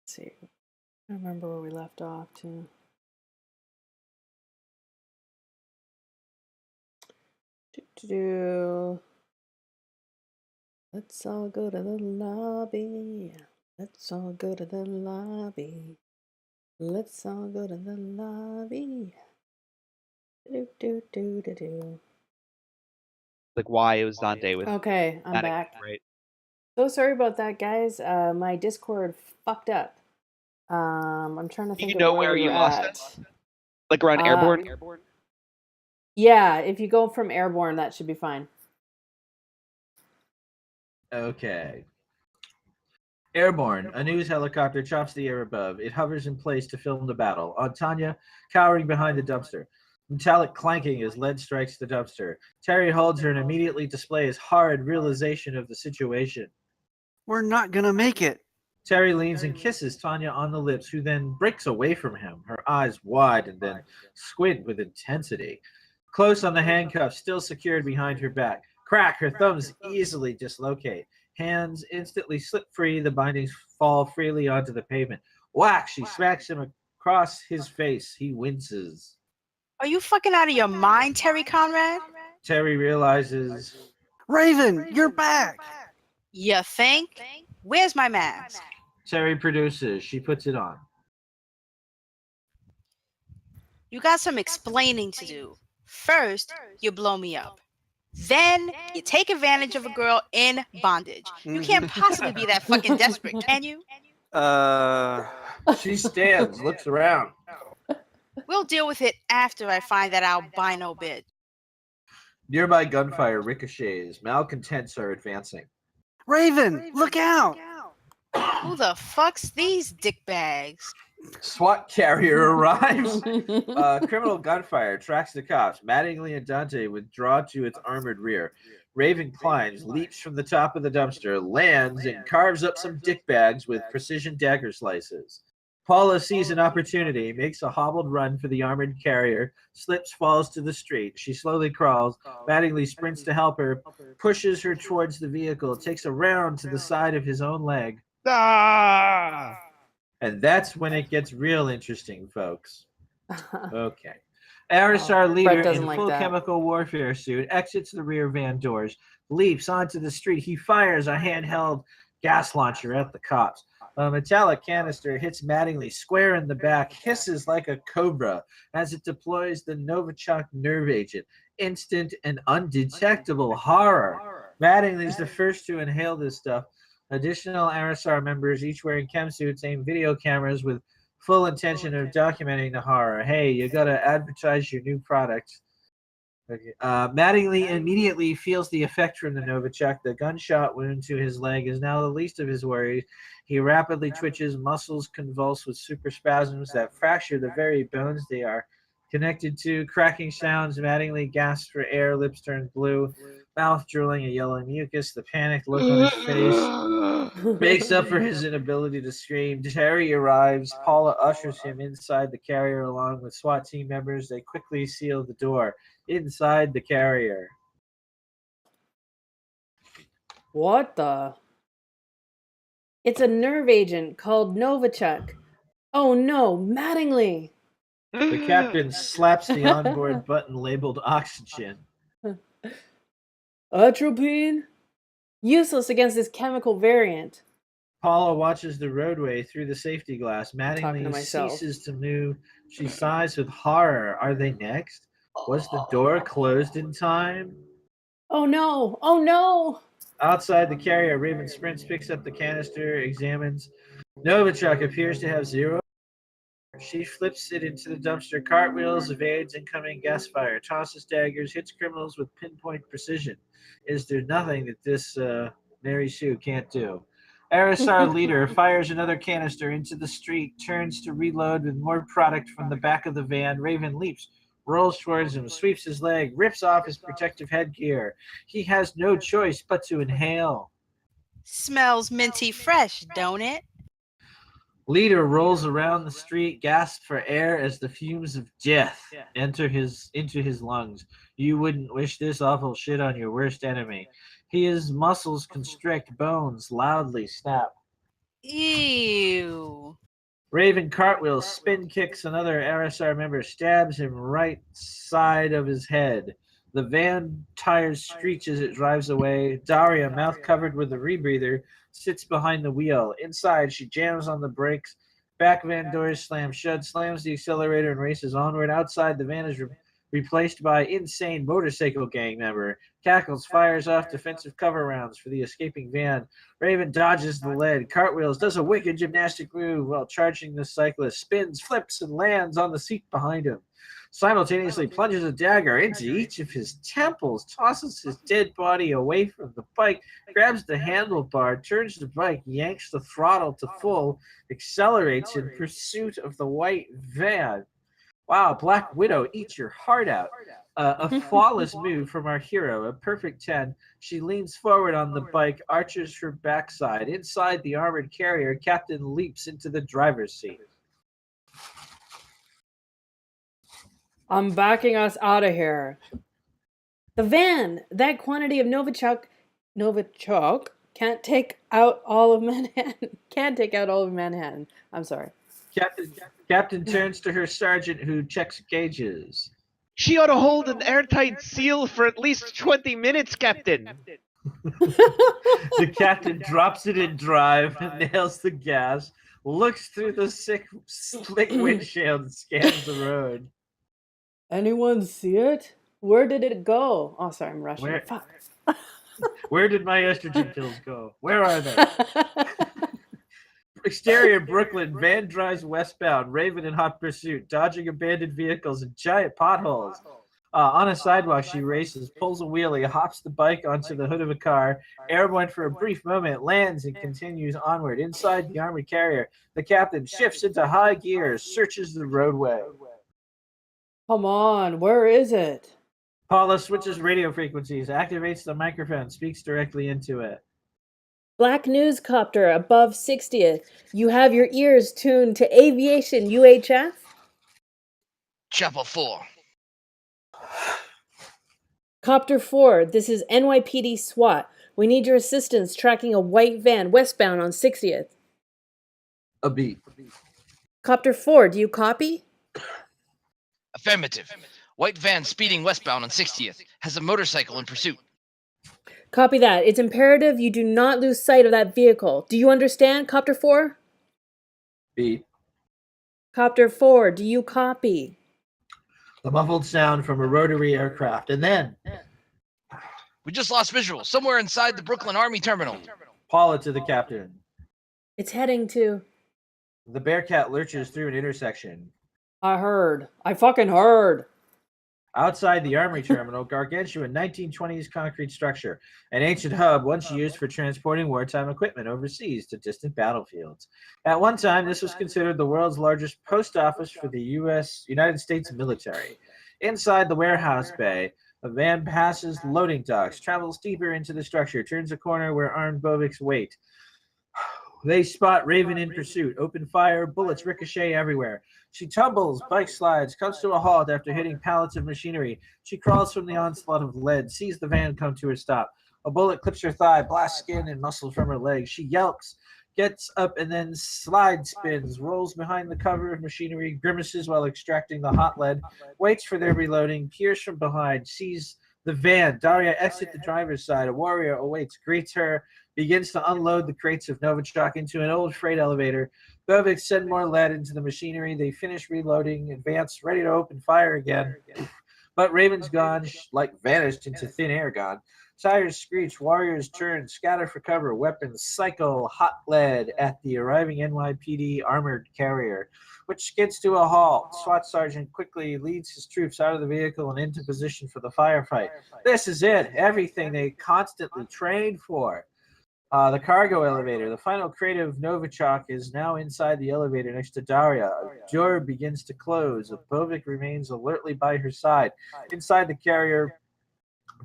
Let's see. I remember where we left off too. Do. Let's all go to the lobby. Let's all go to the lobby. Let's all go to the lobby. Do. Like why it was Dante with Okay, I'm Attic, back. right? So sorry about that, guys. My Discord fucked up. I'm trying to Do think you of know where where we you were lost at. it? Like around Airborne? Yeah, if you go from Airborne, that should be fine. Okay. Airborne, a news helicopter chops the air above. It hovers in place to film the battle. On Tanya, cowering behind the dumpster. Metallic clanking as lead strikes the dumpster. Terry holds her and immediately displays hard realization of the situation. We're not gonna make it. Terry leans and kisses Tanya on the lips, who then breaks away from him, her eyes wide and then squint with intensity. Close on the handcuffs, still secured behind her back. Crack, her thumbs easily dislocate. Hands instantly slip free, the bindings fall freely onto the pavement. Whack, she smacks him across his face. He winces. Are you fucking out of your mind, Terry Conrad? Terry realizes Raven, you're back. You think? Where's my mask? Terry produces. She puts it on. You got some explaining to do. First, you blow me up. Then, you take advantage of a girl in bondage. You can't possibly be that fucking desperate, can you? She stands, looks around. We'll deal with it after I find that albino bitch. Nearby gunfire ricochets. Malcontents are advancing. Raven, look out. Who the fuck's these dickbags? SWAT carrier arrives. Criminal gunfire tracks the cops. Mattingly and Dante withdraw to its armored rear. Raven climbs, leaps from the top of the dumpster, lands, and carves up some dickbags with precision dagger slices. Paula sees an opportunity, makes a hobbled run for the armored carrier, slips, falls to the street. She slowly crawls. Mattingly sprints to help her, pushes her towards the vehicle, takes a round to the side of his own leg. Ah! And that's when it gets real interesting, folks. Okay. Arisar leader doesn't in like full that. chemical warfare suit exits the rear van doors, leaps onto the street. He fires a handheld gas launcher at the cops. A metallic canister hits Mattingly square in the back, hisses like a cobra as it deploys the Novichok nerve agent. Instant and undetectable horror. Mattingly's the first to inhale this stuff. Additional Arisar members, each wearing chem suits, aim video cameras with full intention of documenting the horror. Hey, you gotta advertise your new product. Okay. Mattingly immediately feels the effect from the Novichok. The gunshot wound to his leg is now the least of his worries. He rapidly twitches, muscles convulse with super spasms that fracture the very bones they are connected to. Cracking sounds. Mattingly gasps for air, lips turn blue, mouth drooling a yellow mucus. The panicked look on his face makes up for his inability to scream. Terry arrives. Paula ushers him inside the carrier along with SWAT team members. They quickly seal the door. Inside the carrier. What the? It's a nerve agent called Novichok. Oh no, Mattingly! The captain slaps the onboard button labeled oxygen. Atropine? Useless against this chemical variant. Paula watches the roadway through the safety glass. talking to Mattingly myself. ceases to move. She sighs with horror. Are they next? Was the door closed in time? Oh no! Oh no! Outside the carrier, Raven sprints, picks up the canister, examines. Novichok appears to have zero. She flips it into the dumpster, cartwheels, evades incoming gas fire, tosses daggers, hits criminals with pinpoint precision. Is there nothing that this Mary Sue can't do? RSR leader fires another canister into the street, turns to reload with more product from the back of the van. Raven leaps, rolls towards him, sweeps his leg, rips off his protective headgear. He has no choice but to inhale. Smells minty fresh, don't it? Leader rolls around the street, gasps for air as the fumes of death enter into his lungs. You wouldn't wish this awful shit on your worst enemy. His muscles constrict, bones loudly snap. Ew. Raven cartwheels, spin kicks another RSR member, stabs him right side of his head. The van tires screech as it drives away. Daria, mouth covered with a rebreather, sits behind the wheel. Inside, she jams on the brakes. Back van doors slam shut, slams the accelerator, and races onward. Outside, the van is replaced by insane motorcycle gang member. Cackles, fires off defensive cover rounds for the escaping van. Raven dodges the lead, cartwheels, does a wicked gymnastic move while charging the cyclist, spins, flips, and lands on the seat behind him. Simultaneously plunges a dagger into each of his temples, tosses his dead body away from the bike, grabs the handlebar, turns the bike, yanks the throttle to full, accelerates in pursuit of the white van. Wow, Black Widow, eat your heart out. A flawless move from our hero, a perfect 10. She leans forward on the bike, arches her backside. Inside the armored carrier, Captain leaps into the driver's seat. I'm backing us out of here. The van, that quantity of Novichok can't take out all of Manhattan. Can't take out all of Manhattan. I'm sorry. Captain turns to her sergeant, who checks gauges. She ought to hold an airtight seal for at least 20 minutes, Captain. The captain drops it in drive, nails the gas, looks through the slick windshield, and scans the road. Anyone see it? Where did it go? Oh, sorry, I'm rushing. Where- Fuck. Where did my estrogen pills go? Where are they? Exterior Brooklyn, van drives westbound, Raven in hot pursuit, dodging abandoned vehicles and giant potholes. On a sidewalk, she races, pulls a wheelie, hops the bike onto the hood of a car, airborne for a brief moment, lands and continues onward. Inside the armored carrier, the captain shifts into high gear, searches the roadway. Come on, where is it? Paula switches radio frequencies, activates the microphone, speaks directly into it. Black News Copter above 60th. You have your ears tuned to Aviation UHF? Chapel 4. Copter 4, this is NYPD SWAT. We need your assistance tracking a white van westbound on 60th. A beat. Copter 4, do you copy? Affirmative. White van speeding westbound on 60th. Has a motorcycle in pursuit. Copy that. It's imperative you do not lose sight of that vehicle. Do you understand, Copter 4? Beat. Copter 4, do you copy? The muffled sound from a rotary aircraft, and then We just lost visual. Somewhere inside the Brooklyn Army Terminal. Paula to the captain. It's heading to... The Bearcat lurches through an intersection. I heard. I fucking heard. Outside the Army Terminal, gargantuan 1920s concrete structure, an ancient hub once used for transporting wartime equipment overseas to distant battlefields. At one time, this was considered the world's largest post office for the United States military. Inside the warehouse bay, a van passes loading docks, travels deeper into the structure, turns a corner where armed Boviks wait. They spot Raven in pursuit, open fire, bullets ricochet everywhere. She tumbles, bike slides, comes to a halt after hitting pallets of machinery. She crawls from the onslaught of lead, sees the van come to a stop. A bullet clips her thigh, blasts skin and muscle from her leg. She yelps, gets up and then slide spins, rolls behind the cover of machinery, grimaces while extracting the hot lead, waits for their reloading, peers from behind, sees the van. Daria exits the driver's side. A warrior awaits, greets her, begins to unload the crates of Novichok into an old freight elevator. Boviks send more lead into the machinery. They finish reloading, advance, ready to open fire again. But Raven's gone, like vanished into thin air gone. Tires screech, warriors turn, scatter for cover, weapons cycle hot lead at the arriving NYPD armored carrier, which skids to a halt. SWAT sergeant quickly leads his troops out of the vehicle and into position for the firefight. This is it, everything they constantly trained for. The cargo elevator. The final crate of Novichok is now inside the elevator next to Daria. A door begins to close. Bovik remains alertly by her side. Inside the carrier,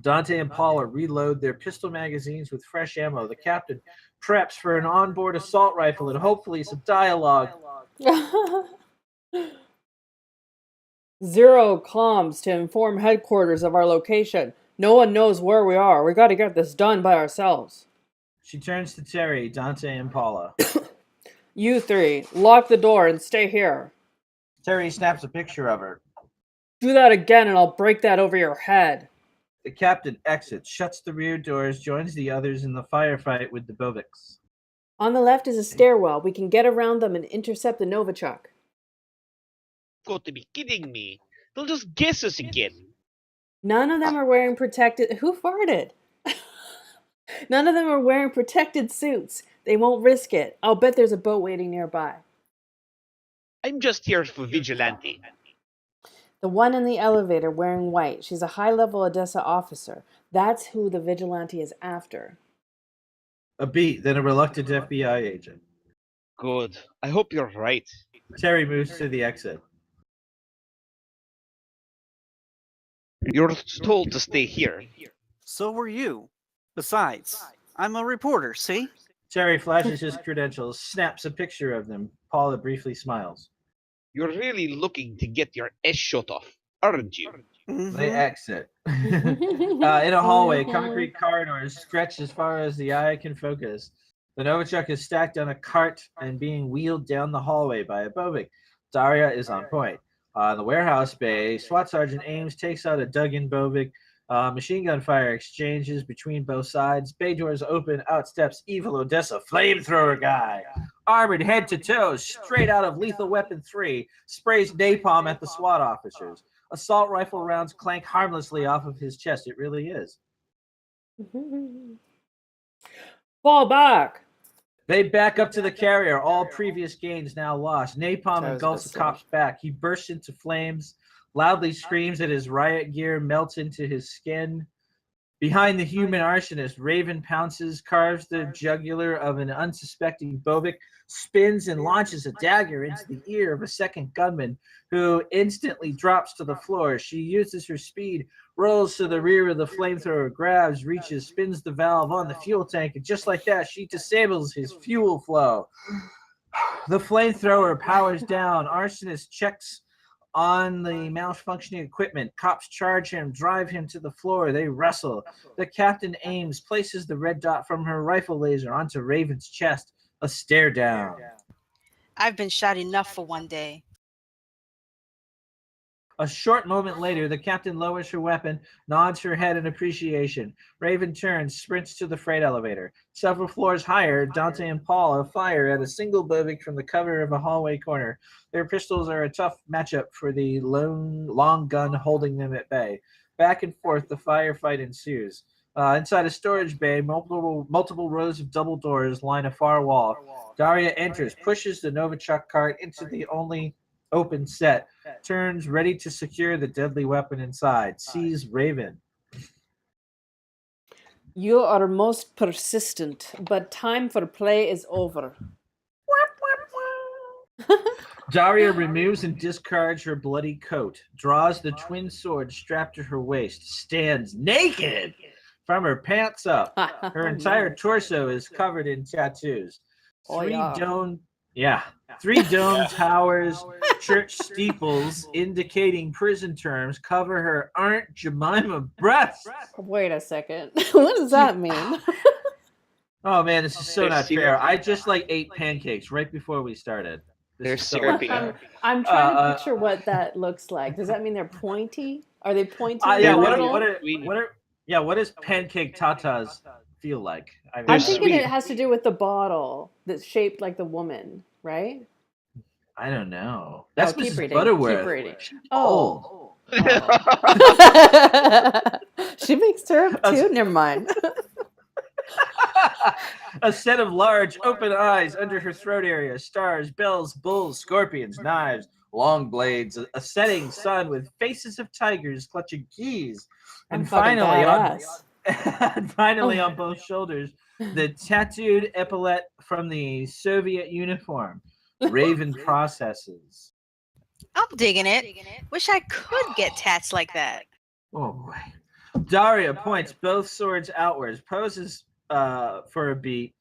Dante and Paula reload their pistol magazines with fresh ammo. The captain preps for an onboard assault rifle and hopefully some dialogue. 0 comms to inform headquarters of our location. No one knows where we are. We got to get this done by ourselves. She turns to Terry, Dante, and Paula. You three, lock the door and stay here. Terry snaps a picture of her. Do that again and I'll break that over your head. The captain exits, shuts the rear doors, joins the others in the firefight with the Boviks. On the left is a stairwell. We can get around them and intercept the Novichok. Got to be kidding me. They'll just guess us again. None of them are wearing protected... Who farted? None of them are wearing protected suits. They won't risk it. I'll bet there's a boat waiting nearby. I'm just here for vigilante. The one in the elevator wearing white. She's a high-level Odessa officer. That's who the vigilante is after. A beat, then a reluctant FBI agent. Good. I hope you're right. Terry moves to the exit. You're told to stay here. So were you. Besides, I'm a reporter, see? Terry flashes his credentials, snaps a picture of them. Paula briefly smiles. You're really looking to get your ass shot off, aren't you? They exit. In a hallway, concrete corridors stretch as far as the eye can focus. The Novichok is stacked on a cart and being wheeled down the hallway by a Bovik. Daria is on point. In the warehouse bay, SWAT Sergeant Ames takes out a dug-in Bovik. Machine gun fire exchanges between both sides. Bay doors open. Out steps Evil Odessa flamethrower guy. Armored head to toe, straight out of Lethal Weapon 3. Sprays napalm at the SWAT officers. Assault rifle rounds clank harmlessly off of his chest. It really is. Fall back. They back up to the carrier. All previous gains now lost. Napalm engulfs the cop's back. He bursts into flames, loudly screams at his riot gear, melts into his skin. Behind the human arsonist, Raven pounces, carves the jugular of an unsuspecting Bovik, spins and launches a dagger into the ear of a second gunman, who instantly drops to the floor. She uses her speed, rolls to the rear of the flamethrower, grabs, reaches, spins the valve on the fuel tank, and just like that, she disables his fuel flow. The flamethrower powers down. Arsonist checks on the malfunctioning equipment. Cops charge him, drive him to the floor. They wrestle. The captain Ames places the red dot from her rifle laser onto Raven's chest. A stare down. I've been shot enough for one day. A short moment later, the captain lowers her weapon, nods her head in appreciation. Raven turns, sprints to the freight elevator. Several floors higher, Dante and Paula fire at a single Bovik from the cover of a hallway corner. Their pistols are a tough matchup for the long gun holding them at bay. Back and forth, the firefight ensues. Inside a storage bay, multiple rows of double doors line a far wall. Daria enters, pushes the Novichok cart into the only open set, turns ready to secure the deadly weapon inside, sees Raven. You are most persistent, but time for play is over. Daria removes and discards her bloody coat, draws the twin sword strapped to her waist, stands naked from her pants up. Her entire torso is covered in tattoos. Three dome towers, church steeples indicating prison terms cover her Aunt Jemima breasts. Wait a second. What does that mean? Oh man, this is so not fair. I just ate pancakes right before we started. They're syrupy. I'm trying to picture what that looks like. Does that mean they're pointy? Are they pointy? What does pancake tatas feel like? I'm thinking it has to do with the bottle that's shaped like the woman, right? I don't know. That's keep Mrs. reading. Butterworth. Keep reading. Oh. She makes syrup too. Never mind. A set of large, open eyes under her throat area, stars, bells, bulls, scorpions, knives, long blades, a setting sun with faces of tigers clutching keys, I'm and fucking badass. on both shoulders, the tattooed epaulette from the Soviet uniform. Raven processes. I'm digging it. Wish I could get tats like that. Oh boy. Daria points both swords outwards, poses for a beat.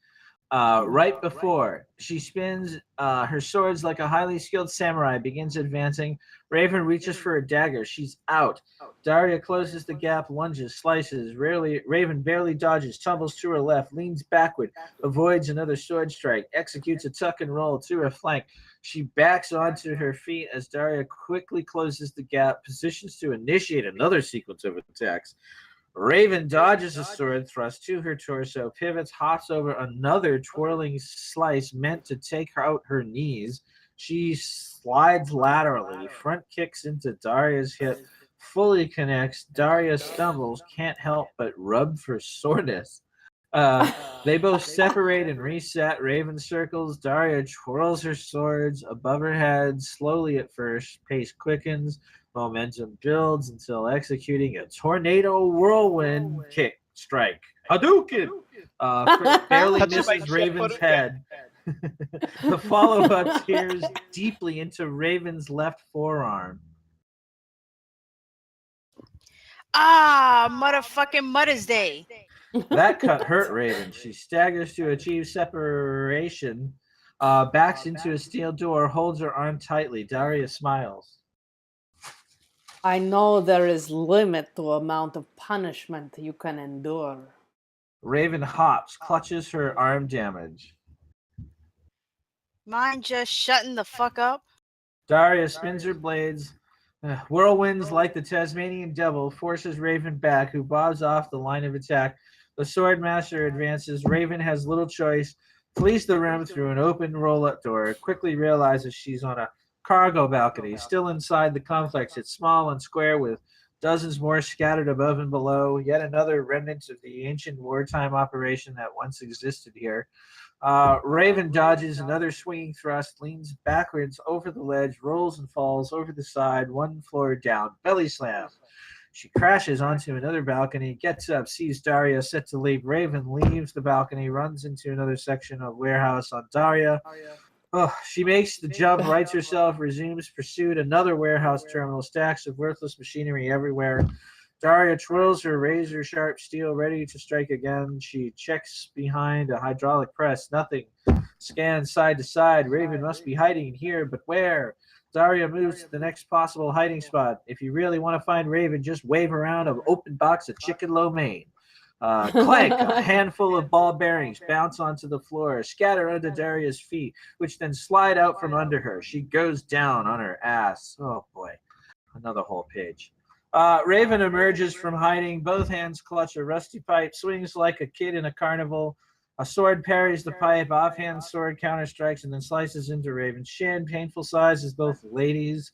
Right before she spins her swords like a highly skilled samurai, begins advancing. Raven reaches for a dagger. She's out. Daria closes the gap, lunges, slices. Raven barely dodges, tumbles to her left, leans backward, avoids another sword strike, executes a tuck and roll to her flank. She backs onto her feet as Daria quickly closes the gap, positions to initiate another sequence of attacks. Raven dodges a sword thrust to her torso, pivots, hops over another twirling slice meant to take out her knees. She slides laterally, front kicks into Daria's hip, fully connects. Daria stumbles, can't help but rub for soreness. They both separate and reset. Raven circles. Daria twirls her swords above her head, slowly at first. Pace quickens. Momentum builds until executing a tornado whirlwind kick strike. Hadouken! Barely misses Raven's head. The follow-up tears deeply into Raven's left forearm. Motherfucking Mother's Day. That cut hurt Raven. She staggers to achieve separation, backs into a steel door, holds her arm tightly. Daria smiles. I know there is limit to amount of punishment you can endure. Raven hops, clutches her arm damage. Mind just shutting the fuck up? Daria spins her blades. Whirlwinds like the Tasmanian devil forces Raven back, who bobs off the line of attack. The sword master advances. Raven has little choice. Flees the room through an open roll-up door. Quickly realizes she's on a cargo balcony, still inside the complex. It's small and square with dozens more scattered above and below. Yet another remnant of the ancient wartime operation that once existed here. Raven dodges another swinging thrust, leans backwards over the ledge, rolls and falls over the side, one floor down, belly slam. She crashes onto another balcony, gets up, sees Daria set to leap. Raven leaves the balcony, runs into another section of warehouse on Daria. She makes the jump, rights herself, resumes pursuit. Another warehouse terminal, stacks of worthless machinery everywhere. Daria twirls her razor-sharp steel, ready to strike again. She checks behind a hydraulic press. Nothing. Scans side to side. Raven must be hiding here, but where? Daria moves to the next possible hiding spot. If you really want to find Raven, just wave around an open box of chicken lo mein. Clank, a handful of ball bearings bounce onto the floor, scatter under Daria's feet, which then slide out from under her. She goes down on her ass. Oh boy, another whole page. Raven emerges from hiding. Both hands clutch a rusty pipe, swings like a kid in a carnival. A sword parries the pipe, offhand sword counterstrikes, and then slices into Raven's shin. Painful sighs as both ladies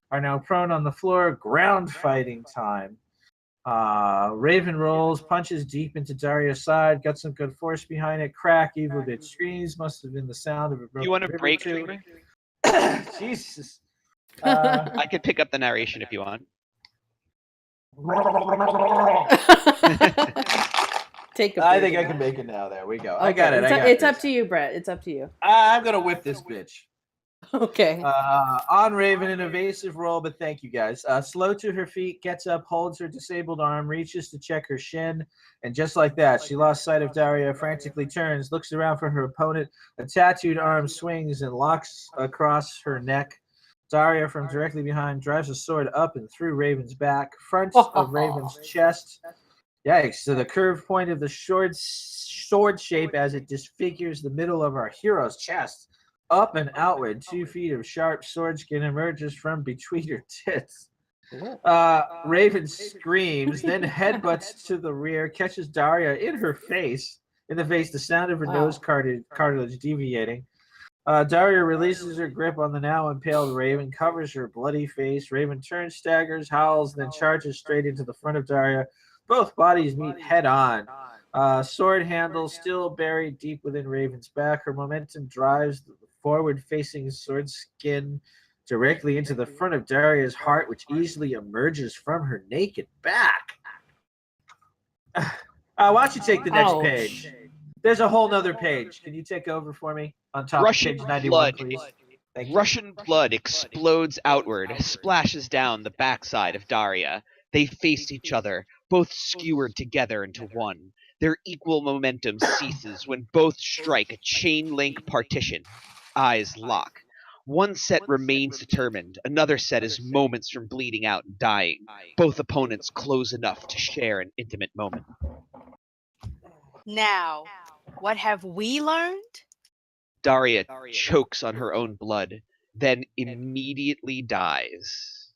are now prone on the floor. Ground fighting time. Raven rolls, punches deep into Daria's side, got some good force behind it. Crack, evil bitch screams. Must have been the sound of a broken You want to river break tube. me? Jesus. I could pick up the narration if you want. Take a I think break. I can make it now. There we go. Okay, I got it. It's up to you, Brett. It's up to you. I'm gonna whip this bitch. Okay. On Raven, an evasive roll, but thank you guys. Slow to her feet, gets up, holds her disabled arm, reaches to check her shin, and just like that, she lost sight of Daria, frantically turns, looks around for her opponent. A tattooed arm swings and locks across her neck. Daria, from directly behind, drives a sword up and through Raven's back, front of Raven's chest. Yikes. So the curved point of the sword shape as it disfigures the middle of our hero's chest. Up and outward, 2 feet of sharp sword skin emerges from between her tits. Raven screams, then headbutts to the rear, catches Daria in the face, the sound of her nose cartilage deviating. Daria releases her grip on the now impaled Raven, covers her bloody face. Raven turns, staggers, howls, then charges straight into the front of Daria. Both bodies meet head on. Sword handle still buried deep within Raven's back. Her momentum drives the forward-facing sword skin directly into the front of Daria's heart, which easily emerges from her naked back. Why don't you take the next Ouch. page? There's a whole nother page. Can you take over for me on top Russian of page 91, blood. please? Thank you. Russian blood explodes outward, splashes down the backside of Daria. They face each other, both skewered together into one. Their equal momentum ceases when both strike a chain link partition. Eyes lock. One set remains determined, another set is moments from bleeding out and dying. Both opponents close enough to share an intimate moment. Now, what have we learned? Daria chokes on her own blood, then immediately dies.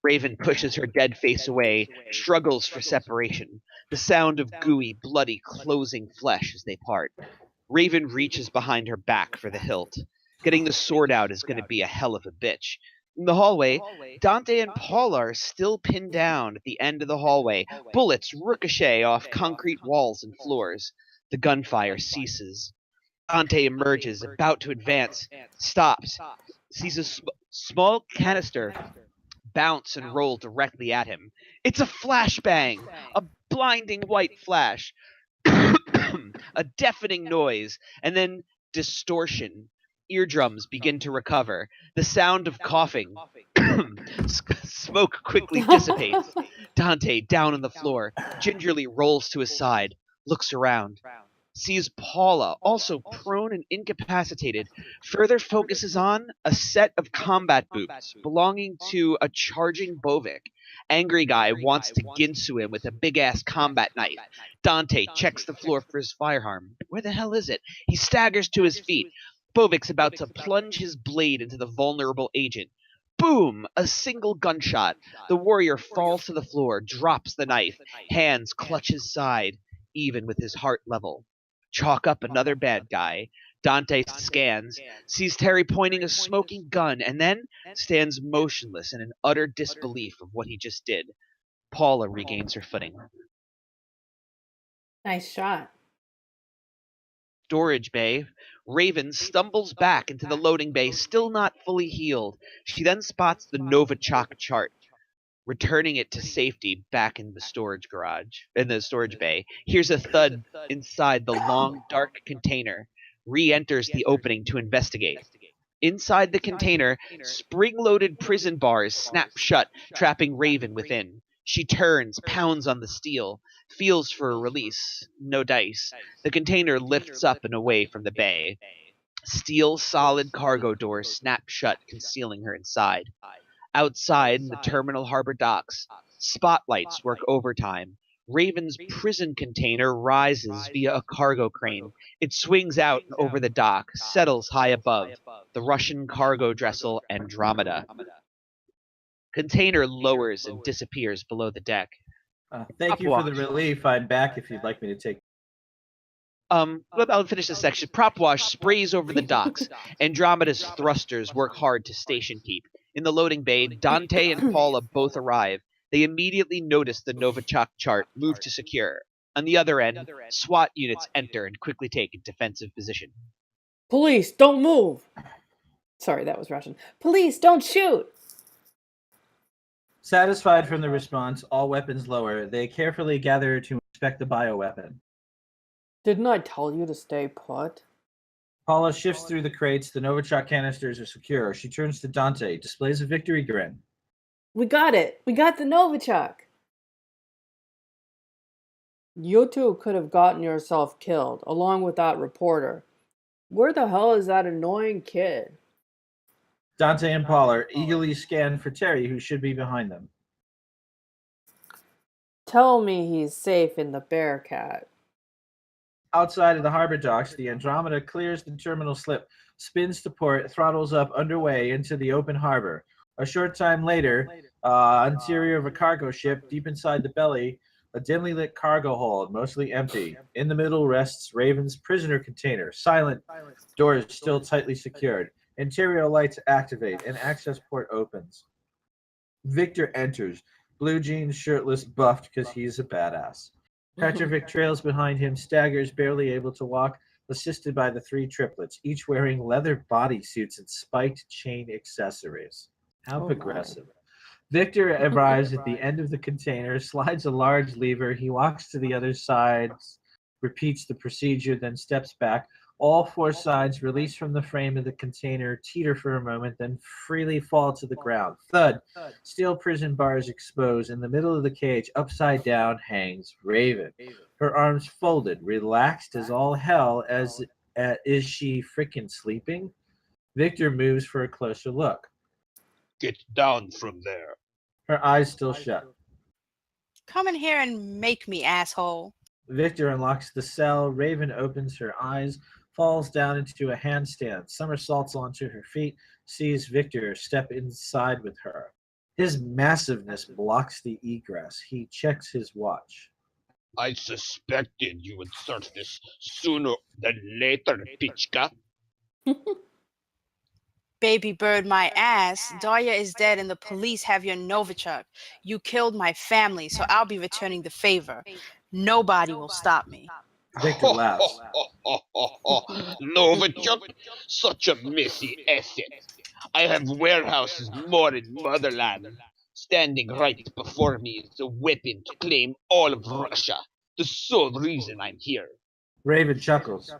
Raven pushes her dead face away, struggles for separation, the sound of gooey, bloody, closing flesh as they part. Raven reaches behind her back for the hilt. Getting the sword out is going to be a hell of a bitch. In the hallway, Dante and Paula are still pinned down at the end of the hallway. Bullets ricochet off concrete walls and floors. The gunfire ceases. Dante emerges, about to advance, stops, sees a small canister bounce and roll directly at him. It's a flashbang, a blinding white flash, a deafening noise, and then distortion. Eardrums begin to recover. The sound of coughing. Smoke quickly dissipates. Dante, down on the floor, gingerly rolls to his side, looks around, sees Paula, also prone and incapacitated, further focuses on a set of combat boots belonging to a charging Bovik. Angry guy wants to ginsu him with a big-ass combat knife. Dante checks the floor for his firearm. Where the hell is it? He staggers to his feet. Bovik's about to plunge his blade into the vulnerable agent. Boom! A single gunshot. The warrior falls to the floor, drops the knife. Hands clutch his side, even with his heart level. Chalk up another bad guy. Dante scans, sees Terry pointing a smoking gun, and then stands motionless in an utter disbelief of what he just did. Paula regains her footing. Nice shot. Storage bay. Raven stumbles back into the loading bay, still not fully healed. She then spots the Novichok chart, returning it to safety back in the storage bay. Here's a thud inside the long, dark container. Re-enters the opening to investigate. Inside the container, spring-loaded prison bars snap shut, trapping Raven within. She turns, pounds on the steel, feels for a release. No dice. The container lifts up and away from the bay. Steel, solid cargo doors snap shut, concealing her inside. Outside in the terminal harbor docks, spotlights work overtime. Raven's prison container rises via a cargo crane. It swings out and over the dock, settles high above. The Russian cargo vessel Andromeda. Container lowers and disappears below the deck. Thank you for the relief. I'm back if you'd like me to take. I'll finish this section. Prop wash sprays over the docks. Andromeda's thrusters work hard to station keep. In the loading bay, Dante and Paula both arrive. They immediately notice the Novichok chart, move to secure. On the other end, SWAT units enter and quickly take a defensive position. Police, don't move! Sorry, that was Russian. Police, don't shoot! Satisfied from the response, all weapons lower. They carefully gather to inspect the bioweapon. Didn't I tell you to stay put? Paula shifts through the crates. The Novichok canisters are secure. She turns to Dante, displays a victory grin. We got it! We got the Novichok! You two could have gotten yourself killed, along with that reporter. Where the hell is that annoying kid? Dante and Paula eagerly scan for Terry, who should be behind them. Tell me he's safe in the Bearcat. Outside of the harbor docks, the Andromeda clears the terminal slip, spins to port, throttles up underway into the open harbor. A short time later, interior of a cargo ship, deep inside the belly, A dimly lit cargo hold, mostly empty. In the middle rests Raven's prisoner container, silent, doors still tightly secured. Interior lights activate, and access port opens. Victor enters, blue jeans, shirtless, buffed because he's a badass. Petrovic trails behind him, staggers, barely able to walk, assisted by the three triplets, each wearing leather bodysuits and spiked chain accessories. How Oh my. progressive. Victor arrives at the end of the container, slides a large lever. He walks to the other side, repeats the procedure, then steps back. All four sides release from the frame of the container, teeter for a moment, then freely fall to the ground. Thud. Steel prison bars expose. In the middle of the cage, upside down, hangs Raven. Her arms folded, relaxed as all hell. Is she freaking sleeping? Victor moves for a closer look. Get down from there. Her eyes still shut. Come in here and make me, asshole. Victor unlocks the cell. Raven opens her eyes, falls down into a handstand, somersaults onto her feet, sees Victor step inside with her. His massiveness blocks the egress. He checks his watch. I suspected you would surface sooner than later, Pichka. Baby bird my ass. Darya is dead and the police have your Novichok. You killed my family, so I'll be returning the favor. Nobody will stop me. Victor laughs. Novichok, such a messy asset. I have warehouses more in Motherland. Standing right before me is a weapon to claim all of Russia. The sole reason I'm here. Raven chuckles.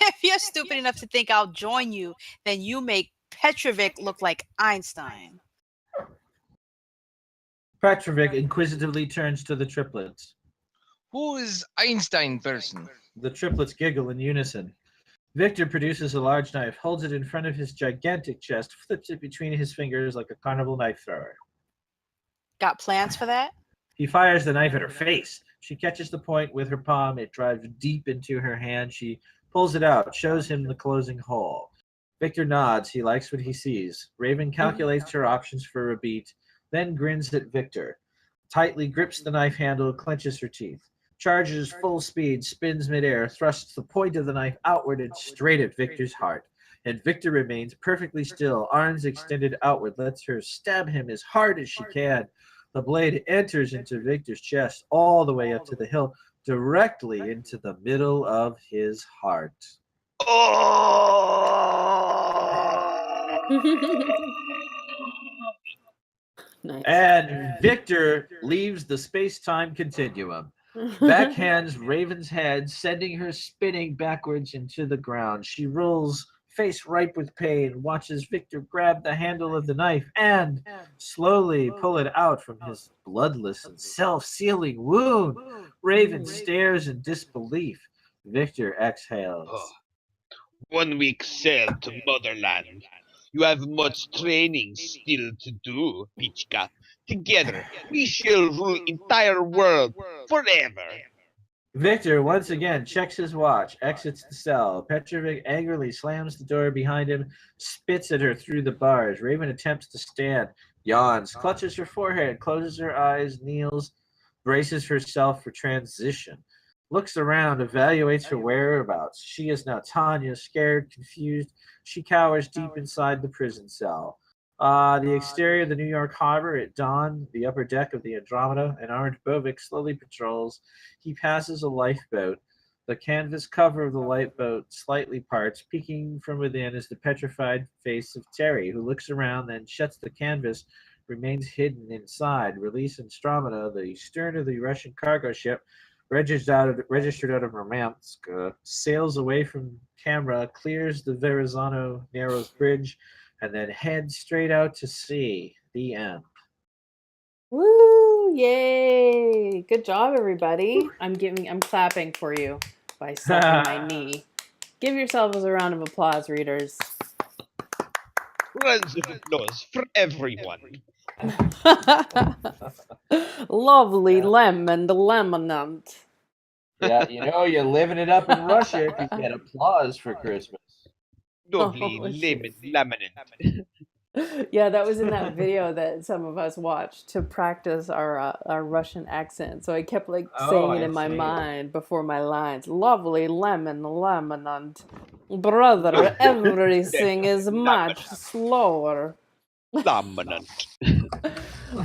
If you're stupid enough to think I'll join you, then you make Petrovic look like Einstein. Petrovic inquisitively turns to the triplets. Who is Einstein person? The triplets giggle in unison. Victor produces a large knife, holds it in front of his gigantic chest, flips it between his fingers like a carnival knife thrower. Got plans for that? He fires the knife at her face. She catches the point with her palm. It drives deep into her hand. She pulls it out, shows him the closing hole. Victor nods. He likes what he sees. Raven calculates her options for a beat, then grins at Victor. Tightly grips the knife handle, clenches her teeth. Charges full speed, spins midair, thrusts the point of the knife outward and straight at Victor's heart. And Victor remains perfectly still, arms extended outward, lets her stab him as hard as she can. The blade enters into Victor's chest all the way up to the hilt, directly into the middle of his heart. Nice. And Victor leaves the space-time continuum. Backhands Raven's head, sending her spinning backwards into the ground. She rolls, face ripe with pain, watches Victor grab the handle of the knife and slowly pull it out from his bloodless and self-sealing wound. Raven stares in disbelief. Victor exhales. 1 week sail to Motherland. You have much training still to do, Pichka. Together, we shall rule entire world forever. Victor once again checks his watch, exits the cell. Petrovic angrily slams the door behind him, spits at her through the bars. Raven attempts to stand, yawns, clutches her forehead, closes her eyes, kneels, braces herself for transition. Looks around, evaluates her whereabouts. She is now Tanya, scared, confused. She cowers deep inside the prison cell. The exterior of the New York harbor at dawn, the upper deck of the Andromeda, an armed Bovik slowly patrols. He passes a lifeboat. The canvas cover of the lifeboat slightly parts. Peeking from within is the petrified face of Terry, who looks around, then shuts the canvas, remains hidden inside. Release Andromeda, the stern of the Russian cargo ship, registered out of Murmansk, sails away from camera, clears the Verrazano Narrows Bridge, and then heads straight out to sea. The end. Woo! Yay! Good job, everybody. I'm clapping for you by slapping my knee. Give yourselves a round of applause, readers. Rounds of applause for everyone. Lovely lemon lemonade. Yeah, you're living it up in Russia if you get applause for Christmas. Lovely Oh, lemon laminate. Yeah, that was in that video that some of us watched to practice our Russian accent. So I kept like Oh, saying it I in my see. mind before my lines. Lovely lemon, lemon, and brother, everything is much slower. Dominant.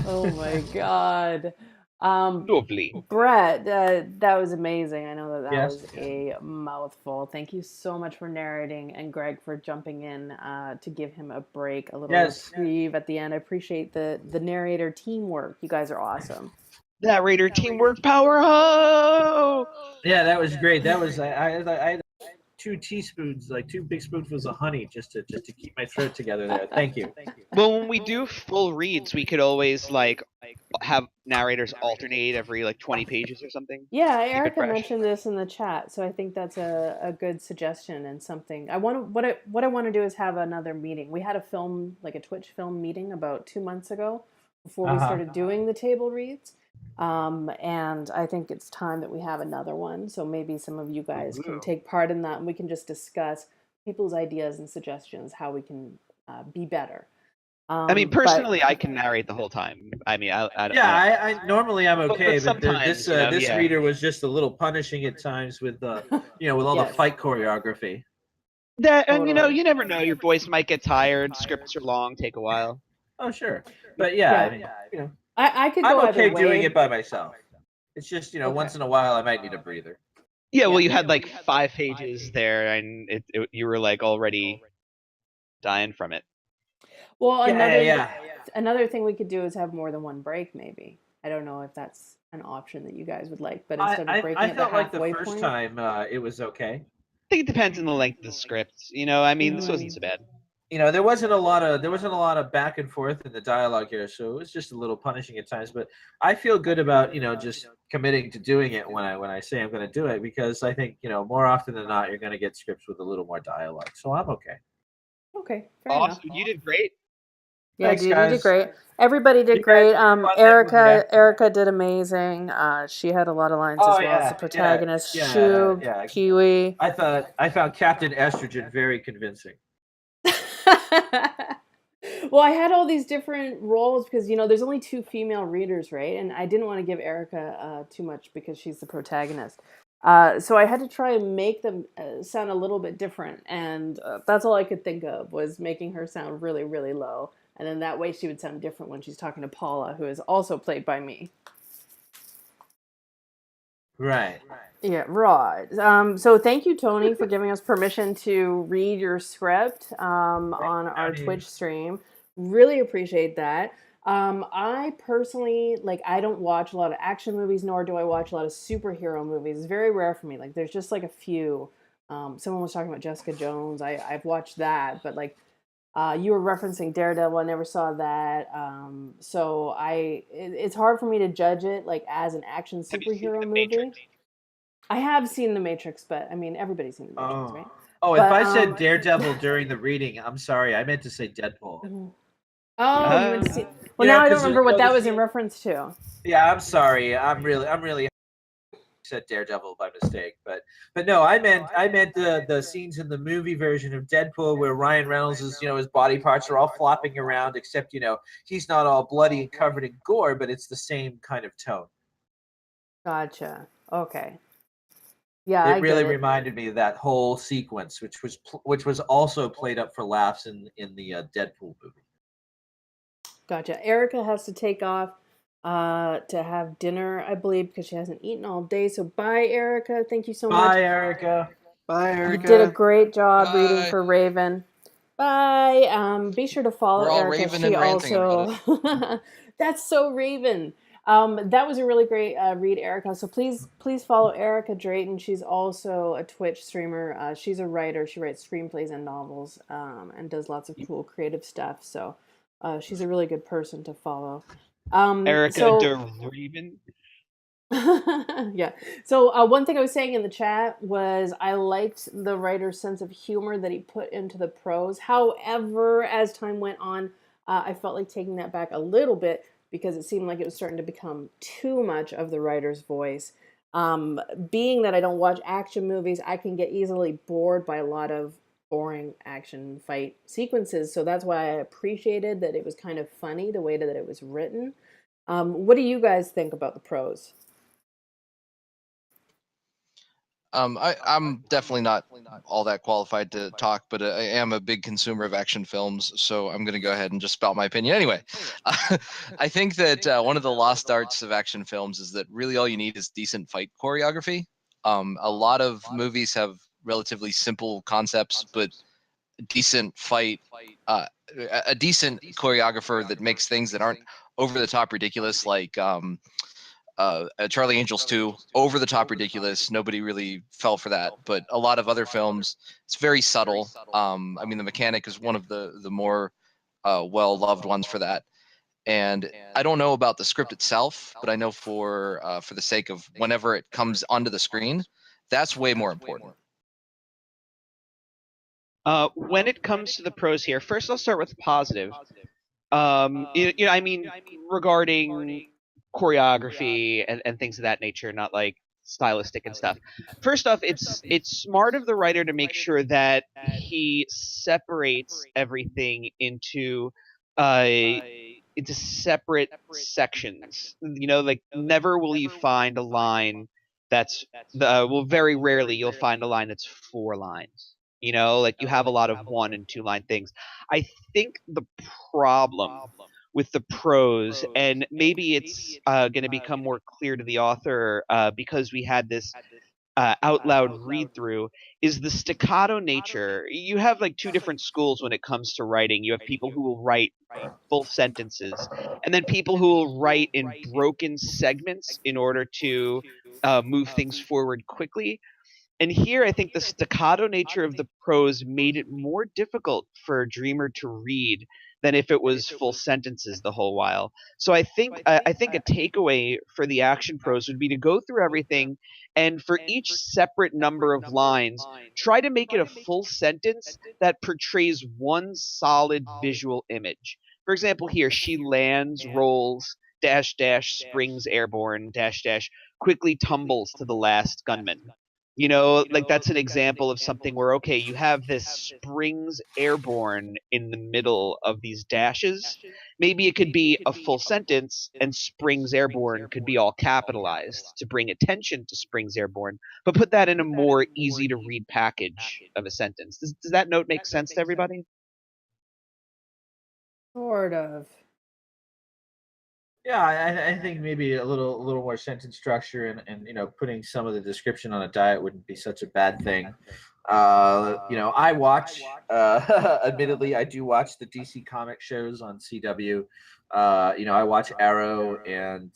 Oh my God. Um, Lovely. Brett, that was amazing. I know that that Yes. was a mouthful. Thank you so much for narrating and Greg for jumping in to give him a break, a little Yes. reprieve at the end. I appreciate the narrator teamwork. You guys are awesome. That Raider teamwork power ho! Yeah, that was great. That was I had 2 teaspoons, like 2 big spoonfuls of honey, just to keep my throat together. There. Thank you. Well, when we do full reads, we could always like have narrators alternate every like 20 pages or something. Yeah, Keep it Erica fresh. mentioned this in the chat, so I think that's a good suggestion and something. I want to what I want to do is have another meeting. We had a film, like a Twitch film meeting about 2 months ago before we started doing the table reads. And I think it's time that we have another one. So maybe some of you guys can take part in that and we can just discuss people's ideas and suggestions, how we can be better. I mean, But personally, I can narrate the whole time. I mean, I Yeah, I normally I'm But okay, but sometimes, this you know, this yeah. reader was just a little punishing at times with with all the Yes. fight choreography. that, and you know, Totally. you never know. Your voice might get tired. Scripts are long, take a while. Oh sure, but yeah, Yeah. I mean, you know, I could I'm go okay either way. doing it by myself. It's just Okay. once in a while I might need a breather. Yeah, well, Yeah. you had like 5 pages there, and you were like already dying from it. Well, Yeah. another thing we could do is have more than one break, maybe. I don't know if that's an option that you guys would like, but instead of breaking I at the felt like the halfway first point. time it was okay. I think it depends on the length of the script. You know, I mean, this wasn't so bad. There wasn't a lot of back and forth in the dialogue here, so it was just a little punishing at times. But I feel good about just committing to doing it when I say I'm going to do it, because I think more often than not you're going to get scripts with a little more dialogue, so I'm okay. Okay, fair enough. Awesome, you did great. Yeah, Thanks, dude, you did guys. great. Everybody did You guys great. did fun, that was excellent. Erica did amazing. She had a lot of lines as well as the protagonist. Shub, Kiwi. I found Captain Estrogen very convincing. Well, I had all these different roles because there's only 2 female readers, right? And I didn't want to give Erica too much because she's the protagonist. So I had to try and make them sound a little bit different, and that's all I could think of was making her sound really, really low, and then that way she would sound different when she's talking to Paula, who is also played by me. Right. Yeah, right. So thank you, Tony, for giving us permission to read your script on our Twitch stream. Really appreciate that. I personally, I don't watch a lot of action movies, nor do I watch a lot of superhero movies. It's very rare for me. There's just a few. Someone was talking about Jessica Jones. I've watched that, but you were referencing Daredevil. I never saw that. So it's hard for me to judge it as an action Have you seen superhero The movie. Matrix? I have seen The Matrix, but I mean everybody's seen The Matrix, right? Oh, if But, I said Daredevil during the reading, I'm sorry. I meant to say Deadpool. Oh, you went to see. Well, you know, now I don't 'cause remember what the that was in scene- reference to. Yeah, I'm sorry. I'm really said Daredevil by mistake, but no, I meant the scenes in the movie version of Deadpool where Ryan Reynolds is his body parts are all flopping around, except he's not all bloody and covered in gore, but it's the same kind of tone. Gotcha. Okay. Yeah, It I really get it. reminded me of that whole sequence, which was also played up for laughs in the Deadpool movie. Gotcha. Erica has to take off to have dinner, I believe, because she hasn't eaten all day. So bye, Erica. Thank you so much. Bye, Erica. Bye, You Erica. did a great job Bye. reading for Raven. Bye. Be sure to follow We're all Erica. raving She and ranting about also. That's so Raven. That was a really great read, Erica. So please follow Erica Drayton. She's also a Twitch streamer. She's a writer. She writes screenplays and novels, and does lots of cool creative stuff. So she's a really good person to follow. Erica so, DeRaven. yeah. So one thing I was saying in the chat was I liked the writer's sense of humor that he put into the prose. However, as time went on, I felt like taking that back a little bit because it seemed like it was starting to become too much of the writer's voice. Being that I don't watch action movies, I can get easily bored by a lot of boring action fight sequences. So that's why I appreciated that it was kind of funny the way that it was written. What do you guys think about the pros? I'm definitely not all that qualified to talk, but I am a big consumer of action films, so I'm going to go ahead and just spout my opinion. Anyway, I think that one of the lost arts of action films is that really all you need is decent fight choreography. A lot of movies have relatively simple concepts, but decent fight, a decent choreographer that makes things that aren't over the top ridiculous, like Charlie Angels 2, over the top ridiculous. Nobody really fell for that, but a lot of other films, it's very subtle. I mean, The Mechanic is one of the more well loved ones for that. And I don't know about the script itself, but I know for the sake of whenever it comes onto the screen, that's way more important. When it comes to the pros here, first I'll start with the positive. I mean, regarding choreography and things of that nature, not like stylistic and stuff. First off, it's smart of the writer to make sure that he separates everything into separate sections. Like never will you find a line that's well, very rarely you'll find a line that's 4 lines. Like you have a lot of 1 and 2 line things. I think the problem with the prose, and maybe it's going to become more clear to the author because we had this out loud read through, is the staccato nature. You have like 2 different schools when it comes to writing. You have people who will write full sentences, and then people who will write in broken segments in order to move things forward quickly. And here, I think the staccato nature of the prose made it more difficult for a dreamer to read than if it was full sentences the whole while. So I think a takeaway for the action prose would be to go through everything, and for each separate number of lines, try to make it a full sentence that portrays one solid visual image. For example, here she lands, rolls, dash dash, springs airborne, dash dash, quickly tumbles to the last gunman. Like that's an example of something where, okay, you have this springs airborne in the middle of these dashes. Maybe it could be a full sentence, and springs airborne could be all capitalized to bring attention to springs airborne, but put that in a more easy to read package of a sentence. Does that note make sense to everybody? Sort of. Yeah, I think maybe a little more sentence structure and putting some of the description on a diet wouldn't be such a bad thing. I watch. Admittedly, I do watch the DC comic shows on CW. I watch Arrow and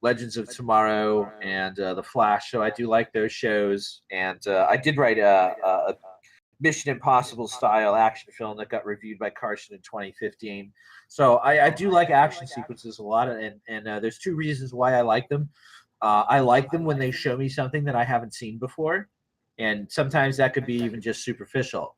Legends of Tomorrow and The Flash. So I do like those shows, and I did write a Mission Impossible style action film that got reviewed by Carson in 2015. So I do like action sequences a lot, and there's 2 reasons why I like them. I like them when they show me something that I haven't seen before, and sometimes that could be even just superficial.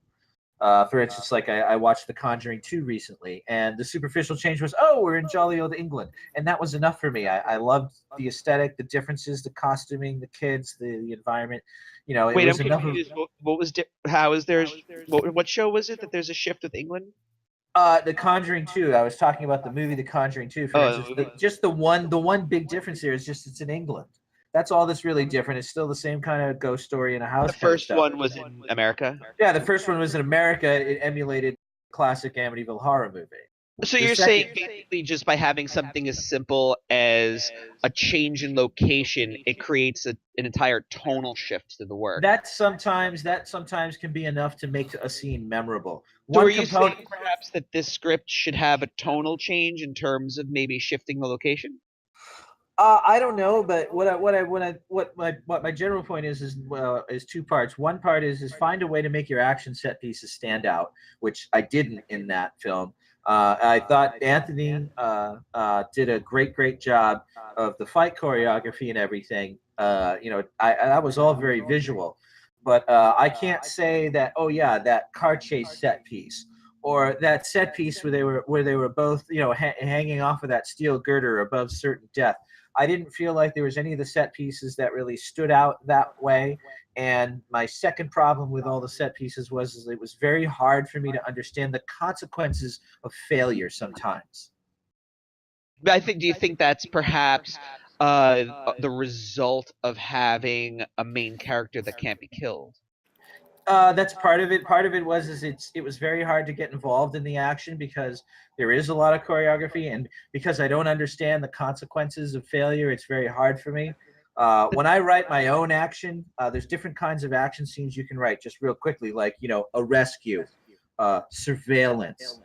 For instance, like I watched The Conjuring 2 recently, and the superficial change was, oh, we're in jolly old England, and that was enough for me. I loved the aesthetic, the differences, the costuming, the kids, the environment. It Wait, was I'm enough confused. What was how is there? What show was it that there's a shift with England? The Conjuring 2. I was talking about the movie The Conjuring 2. For instance, just the one big difference here is just it's in England. That's all that's really different. It's still the same kind of ghost story in a house. The first one was in America. Yeah, the first one was in America. It emulated classic Amityville horror movie. So you're saying basically just by having something as simple as a change in location, it creates an entire tonal shift to the work. That sometimes can be enough to make a scene memorable. So are you saying perhaps that this script should have a tonal change in terms of maybe shifting the location? I don't know, but what my general point is 2 parts. One part is find a way to make your action set pieces stand out, which I didn't in that film. I thought Anthony did a great job of the fight choreography and everything. That was all very visual, but I can't say that. Oh yeah, that car chase set piece, or that set piece where they were both hanging off of that steel girder above certain death. I didn't feel like there was any of the set pieces that really stood out that way. And my second problem with all the set pieces was it was very hard for me to understand the consequences of failure sometimes. But do you think that's perhaps the result of having a main character that can't be killed? That's part of it. Part of it was it was very hard to get involved in the action because there is a lot of choreography, and because I don't understand the consequences of failure, it's very hard for me. When I write my own action, there's different kinds of action scenes you can write just real quickly, like a rescue, surveillance.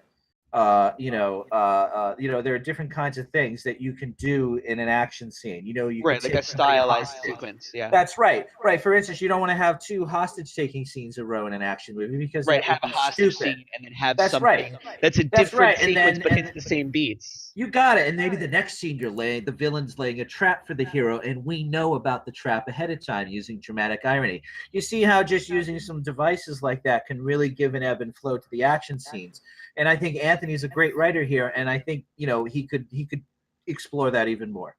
There are different kinds of things that you can do in an action scene. You Right, can like a take somebody stylized hostage. sequence. Yeah. That's right. Right. For instance, you don't want to have 2 hostage-taking scenes in a row in an action movie because Right, that have a would be hostage stupid. scene and then have That's something right. that's a That's different right, and sequence then- but and- hits the same beats. You got it. And maybe the next scene the villain's laying a trap for the hero, and we know about the trap ahead of time using dramatic irony. You see how just using some devices like that can really give an ebb and flow to the action scenes. And I think Anthony's a great writer here, and I think he could explore that even more.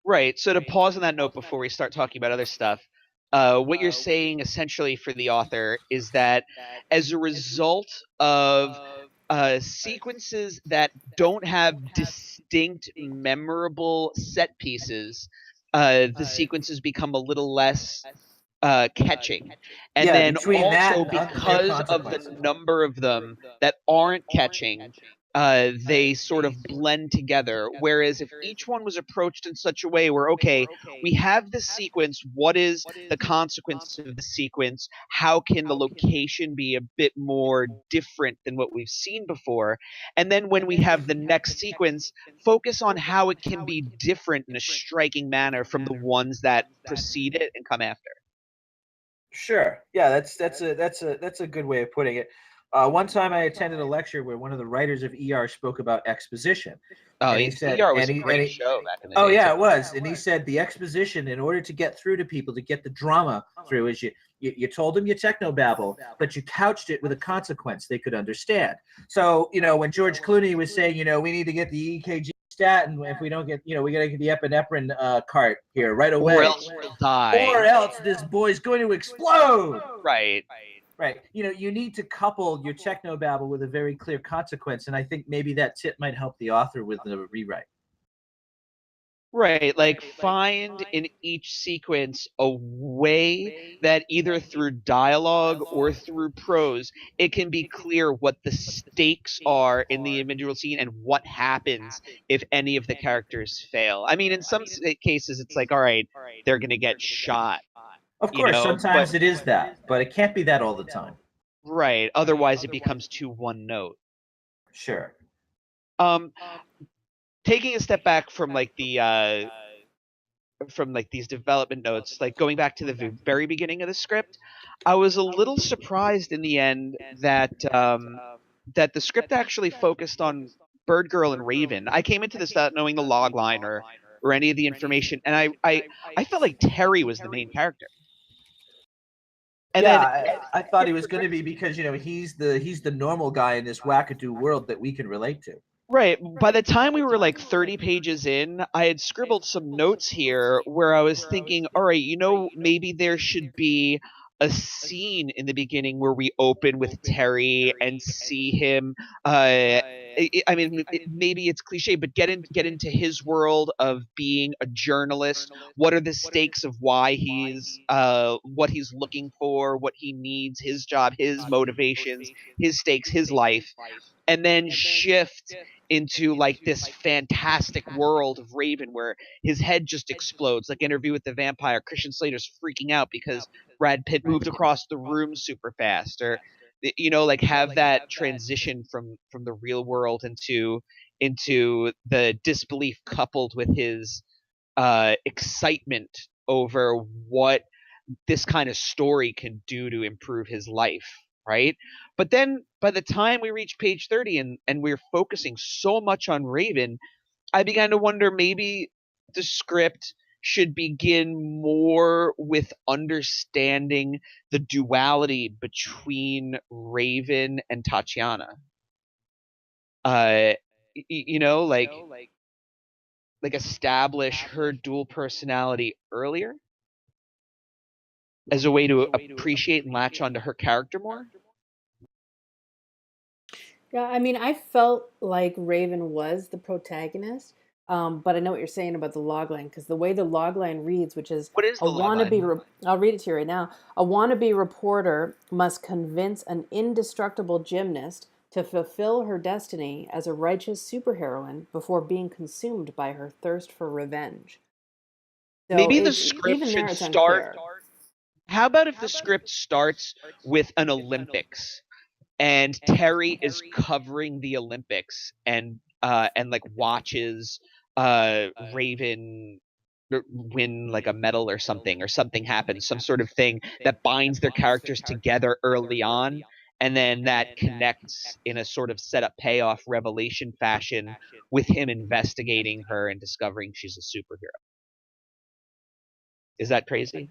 Right. So to pause on that note before we start talking about other stuff, what you're saying essentially for the author is that as a result of sequences that don't have distinct, memorable set pieces, the sequences become a little less catching. And Yeah, then between that also and because of the consequences. number of them that aren't catching, they sort of blend together. Whereas if each one was approached in such a way where, okay, we have this sequence, what is the consequence of the sequence? How can the location be a bit more different than what we've seen before? And then when we have the next sequence, focus on how it can be different in a striking manner from the ones that precede it and come after. Sure. Yeah, that's a good way of putting it. One time I attended a lecture where one of the writers of ER spoke about exposition. Oh, And he said- ER was and a he- great and he- show back in the Oh day. yeah, too. it was. And he said the exposition, in order to get through to people, to get the drama through, is you told them your technobabble, but you couched it with a consequence they could understand. So, when George Clooney was saying, we need to get the EKG stat, and if we don't get, we got to get the epinephrine cart here right away. Or else we'll die. Or else this boy's going to explode. Right. Right. You need to couple your technobabble with a very clear consequence, and I think maybe that tip might help the author with the rewrite. Right, like find in each sequence a way that either through dialogue or through prose, it can be clear what the stakes are in the individual scene and what happens if any of the characters fail. I mean, in some cases, it's like, all right, they're going to get shot. Of You course, know, sometimes but- it is that, but it can't be that all the time. Right, otherwise it becomes too one note. Sure. Taking a step back from like the from like these development notes, like going back to the very beginning of the script, I was a little surprised in the end that that the script actually focused on Bird Girl and Raven. I came into this without knowing the log line or any of the information, and I felt like Terry was the main character. And I thought he was going to be because he's the normal guy in this wackadoo world that we can relate to. Right. By the time we were like 30 pages in, I had scribbled some notes here where I was thinking, all right, maybe there should be a scene in the beginning where we open with Terry and see him. I mean, maybe it's cliche, but get into his world of being a journalist. What are the stakes of why he's what he's looking for, what he needs, his job, his motivations, his stakes, his life, and then shift into like this fantastic world of Raven where his head just explodes, like Interview with the Vampire. Christian Slater's freaking out because Brad Pitt moved across the room super fast, or like have that transition from the real world into the disbelief coupled with his excitement over what this kind of story can do to improve his life. Right. But then by the time we reach page 30 and we're focusing so much on Raven, I began to wonder maybe the script should begin more with understanding the duality between Raven and Tatiana. Like establish her dual personality earlier as a way to appreciate and latch onto her character more? Yeah, I mean, I felt like Raven was the protagonist, but I know what you're saying about the logline because the way the logline reads, which is What is a the wannabe, logline? I'll read it to you right now. A wannabe reporter must convince an indestructible gymnast to fulfill her destiny as a righteous superheroine before being consumed by her thirst for revenge. So Maybe the script even there, should it's start. unclear. How about if the script starts with an Olympics and Terry is covering the Olympics and like watches Raven win like a medal or something happens, some sort of thing that binds their characters together early on, and then that connects in a sort of setup payoff revelation fashion with him investigating her and discovering she's a superhero. Is that crazy?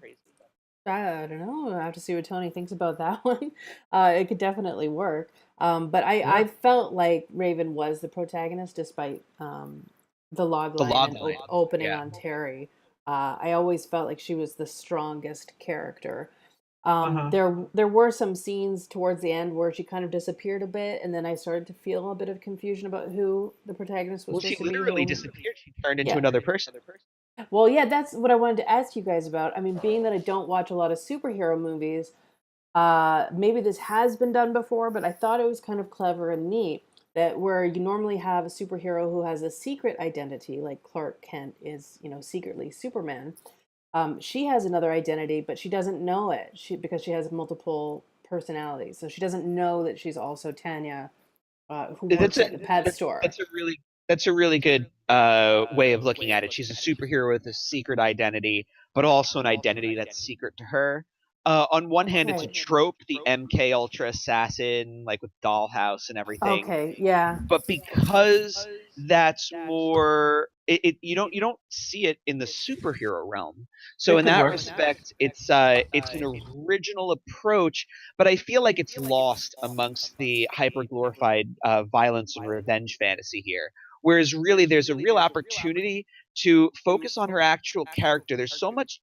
I don't know. I have to see what Tony thinks about that one. It could definitely work. But I felt like Raven was the protagonist despite the log The line and log line, opening yeah. on Terry. I always felt like she was the strongest character. Uh-huh. There were some scenes towards the end where she kind of disappeared a bit, and then I started to feel a bit of confusion about who the protagonist was Well, she supposed to be. literally disappeared. She turned into Yeah. another person. Well, yeah, that's what I wanted to ask you guys about. I mean, being that I don't watch a lot of superhero movies, maybe this has been done before, but I thought it was kind of clever and neat that where you normally have a superhero who has a secret identity, like Clark Kent is, secretly Superman. She has another identity, but she doesn't know it. Because she has multiple personalities, so she doesn't know that she's also Tanya, who works at the pet store. That's a really good way of looking at it. She's a superhero with a secret identity, but also an identity that's secret to her. On one hand, it's a Right. trope, the MK Ultra assassin, like with Dollhouse and everything. Okay, yeah. But because that's more, you don't see it in the superhero realm. So It in could that work. respect, it's an original approach, but I feel like it's lost amongst the hyper glorified violence and revenge fantasy here. Whereas really, there's a real opportunity to focus on her actual character. There's so much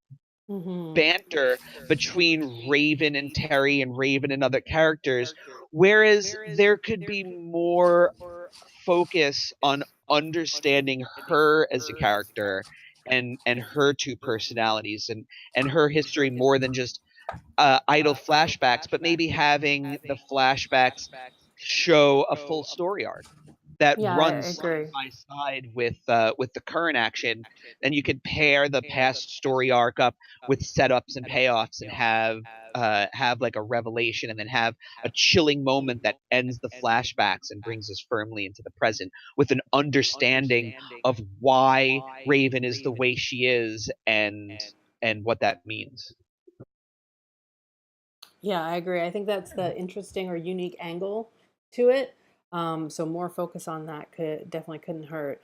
banter between Raven and Terry and Raven and other characters, whereas there could be more focus on understanding her as a character and her two personalities and her history more than just idle flashbacks, but maybe having the flashbacks show a full story arc that Yeah, I runs agree. side by side with the current action, and you could pair the past story arc up with setups and payoffs and have like a revelation and then have a chilling moment that ends the flashbacks and brings us firmly into the present with an understanding of why Raven is the way she is and what that means. Yeah, I agree. I think that's the interesting or unique angle to it. So more focus on that couldn't hurt.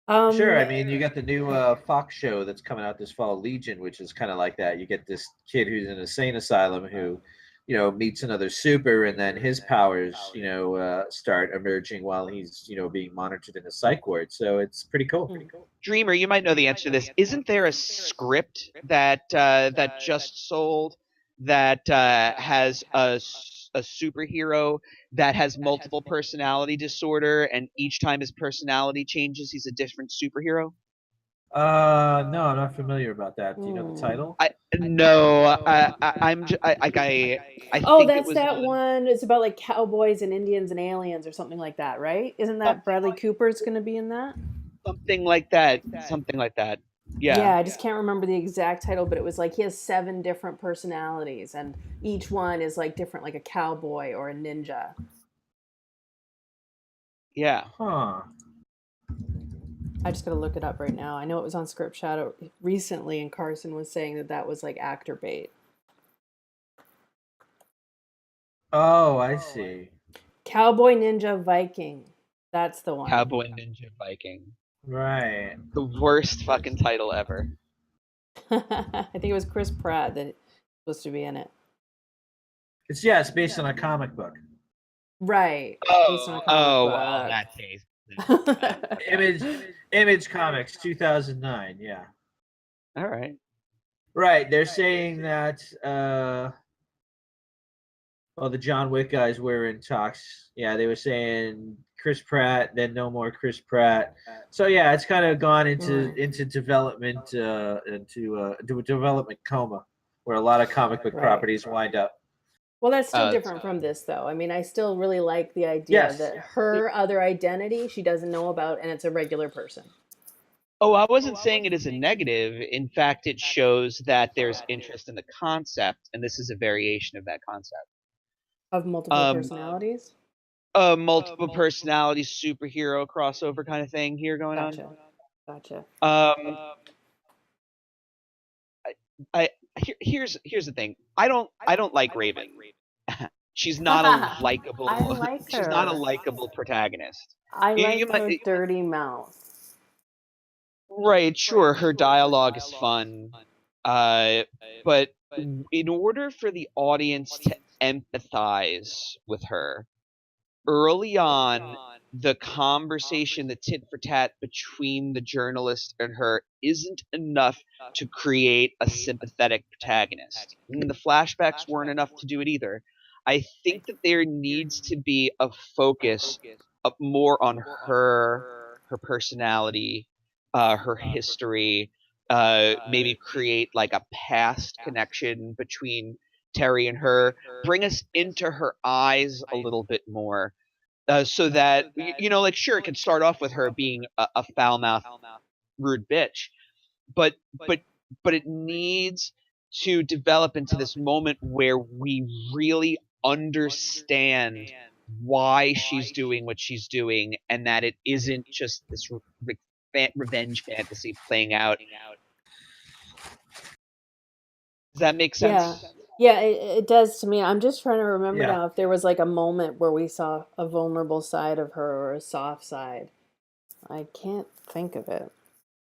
Sure, I mean, you got the new Fox show that's coming out this fall, Legion, which is kind of like that. You get this kid who's in an insane asylum who, meets another super, and then his powers, start emerging while he's, being monitored in a psych ward. So it's pretty cool. Dreamer, you might know the answer to this. Isn't there a script that just sold that has a superhero that has multiple personality disorder, and each time his personality changes, he's a different superhero? No, I'm not familiar about that. Do you know the title? I'm I Oh, think it that's was that one. It's about like cowboys and Indians and aliens or something like that, right? Isn't that Bradley Cooper's going to be in that? something like that. Something like that. Yeah, Yeah. I just can't remember the exact title, but it was like he has 7 different personalities, and each one is like different, like a cowboy or a ninja. Yeah. Huh. I just gotta look it up right now. I know it was on Script Shadow recently, and Carson was saying that was like actor bait. Oh, I see. Cowboy Ninja Viking. That's the one. Cowboy Ninja Viking. Right. The worst fucking title ever. I think it was Chris Pratt that was supposed to be in it. It's based on a comic book. Right. Based on a comic book. Well, in that case. Image Comics 2009. Yeah. All right. Right. They're saying that well, the John Wick guys were in talks. Yeah, they were saying Chris Pratt, then no more Chris Pratt. So yeah, it's kind of gone into development into development coma, where a lot of comic book Right. properties wind up. Well, that's still Uh, different from this, though. I mean, I still really like the idea that her other identity she doesn't know about, and it's a regular person. Oh, I wasn't saying it as a negative. In fact, it shows that there's interest in the concept, and this is a variation of that concept. Of multiple personalities? Multiple personalities, superhero crossover kind of thing here going Gotcha. on. Here's the thing. I don't like Raven. She's not a likable. I like She's her. not a likable protagonist. I You- like you her might- dirty mouth. Right, sure, her dialogue is fun. But in order for the audience to empathize with her, early on, the conversation, the tit for tat between the journalist and her isn't enough to create a sympathetic protagonist. And the flashbacks weren't enough to do it either. I think that there needs to be a focus more on her personality, her history, maybe create like a past connection between Terry and her, bring us into her eyes a little bit more. So that like sure, it can start off with her being a foul mouthed, rude bitch, but it needs to develop into this moment where we really understand why she's doing what she's doing, and that it isn't just this revenge fantasy playing out. Does that make sense? Yeah, it does to me. I'm just trying to remember Yeah. now if there was like a moment where we saw a vulnerable side of her or a soft side. I can't think of it.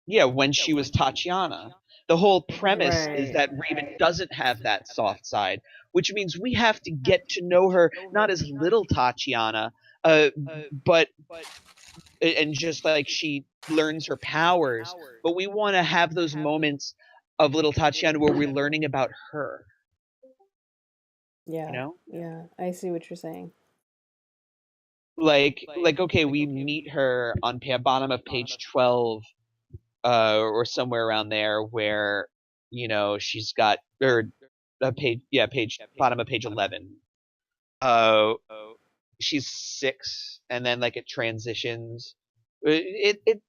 Yeah, when she was Tatiana. The whole premise is Right. that Raven doesn't have that soft side, which means we have to get to know her not as little Tatiana, but and just like she learns her powers, but we want to have those moments of little Tatiana where we're learning about her. Yeah. You know? Yeah, I see what you're saying. Like okay, we meet her on bottom of page 12, or somewhere around there, where she's got page bottom of page 11. She's 6, and then like it transitions. It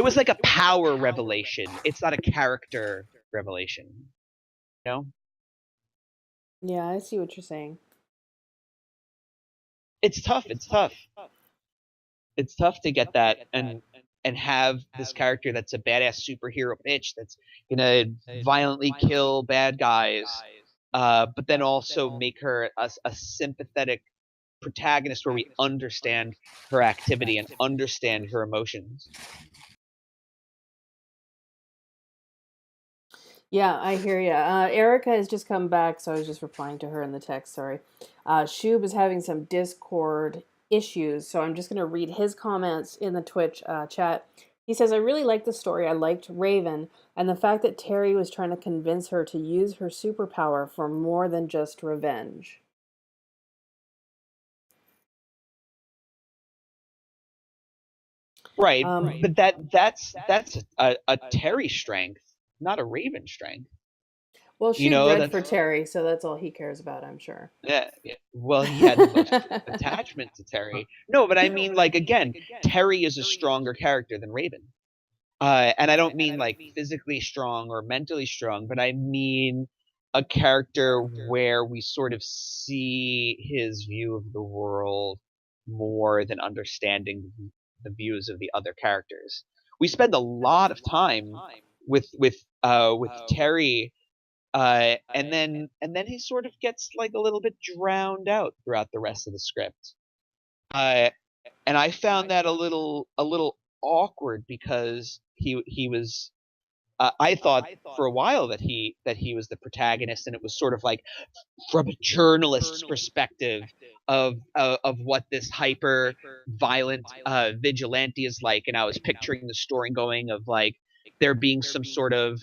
was like a power revelation. It's not a character revelation. Yeah, I see what you're saying. It's tough. It's tough to get that and have this character that's a badass superhero bitch that's gonna violently kill bad guys, but then also make her a sympathetic protagonist where we understand her activity and understand her emotions. Yeah, I hear ya. Erica has just come back, so I was just replying to her in the text. Sorry. Shub is having some Discord issues, so I'm just going to read his comments in the Twitch chat. He says, I really liked the story. I liked Raven, and the fact that Terry was trying to convince her to use her superpower for more than just revenge. Right, but that's a Terry strength, not a Raven strength. Well, she bred for Terry, so that's all he cares about, I'm sure. Yeah. Well, he had the most attachment to Terry. No, but I mean, like, again, Terry is a stronger character than Raven. And I don't mean like physically strong or mentally strong, but I mean a character where we sort of see his view of the world more than understanding the views of the other characters. We spend a lot of time with Terry, and then he sort of gets like a little bit drowned out throughout the rest of the script. And I found that a little awkward because he was I thought for a while that he was the protagonist, and it was sort of like from a journalist's perspective of what this hyper violent vigilante is like. And I was picturing the story going of like there being some sort of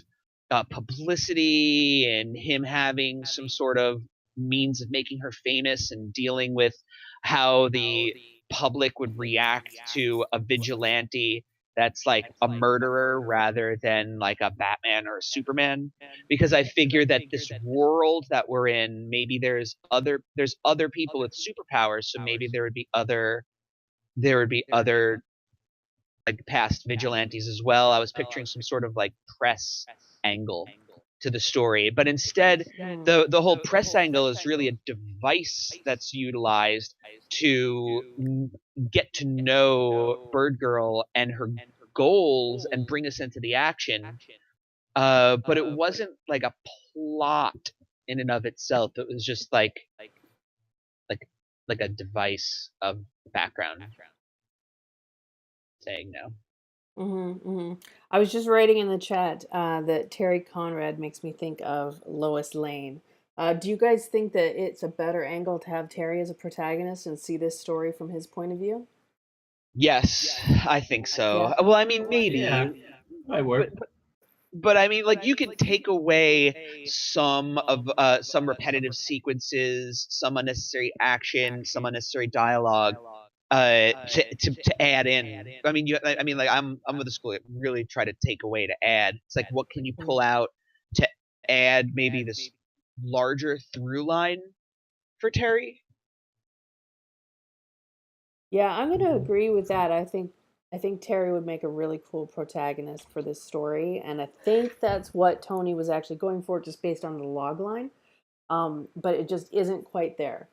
publicity and him having some sort of means of making her famous and dealing with how the public would react to a vigilante that's like a murderer rather than like a Batman or a Superman, because I figure that this world that we're in, maybe there's other people with superpowers, so maybe there would be other like past vigilantes as well. I was picturing some sort of like press angle to the story, but instead the whole press angle is really a device that's utilized to get to know Bird Girl and her goals and bring us into the action. But it wasn't like a plot in and of itself. It was just like a device of background saying no. I was just writing in the chat that Terry Conrad makes me think of Lois Lane. Do you guys think that it's a better angle to have Terry as a protagonist and see this story from his point of view? Yes, I think so. Yeah. Well, I mean, maybe. Yeah, might work. But I mean, like, you could take away some repetitive sequences, some unnecessary action, some unnecessary dialogue, to add in. I mean, like I'm with the school. Really try to take away to add. It's like, what can you pull out to add maybe this larger through line for Terry? Yeah, I'm going to agree with that. I think Terry would make a really cool protagonist for this story, and I think that's what Tony was actually going for, just based on the log line. But it just isn't quite there.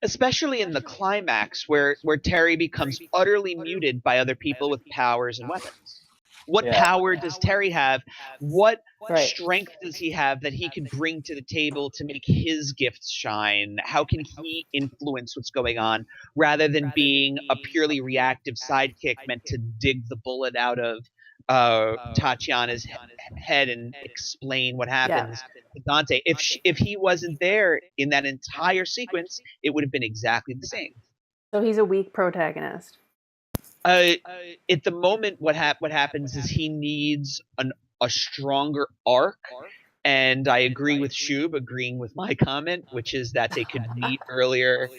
Especially in the climax where Terry becomes utterly muted by other people with powers and weapons. What power does Terry have? What strength does he have that he can bring to the table to make his gifts shine? How can he influence what's going on rather than being a purely reactive sidekick meant to dig the bullet out of Tatiana's head and explain what happens to Dante? If he wasn't there in that entire sequence, it would have been exactly the same. So he's a weak protagonist. At the moment, what happens is he needs a stronger arc, and I agree with Shub, agreeing with my comment, which is that they could meet earlier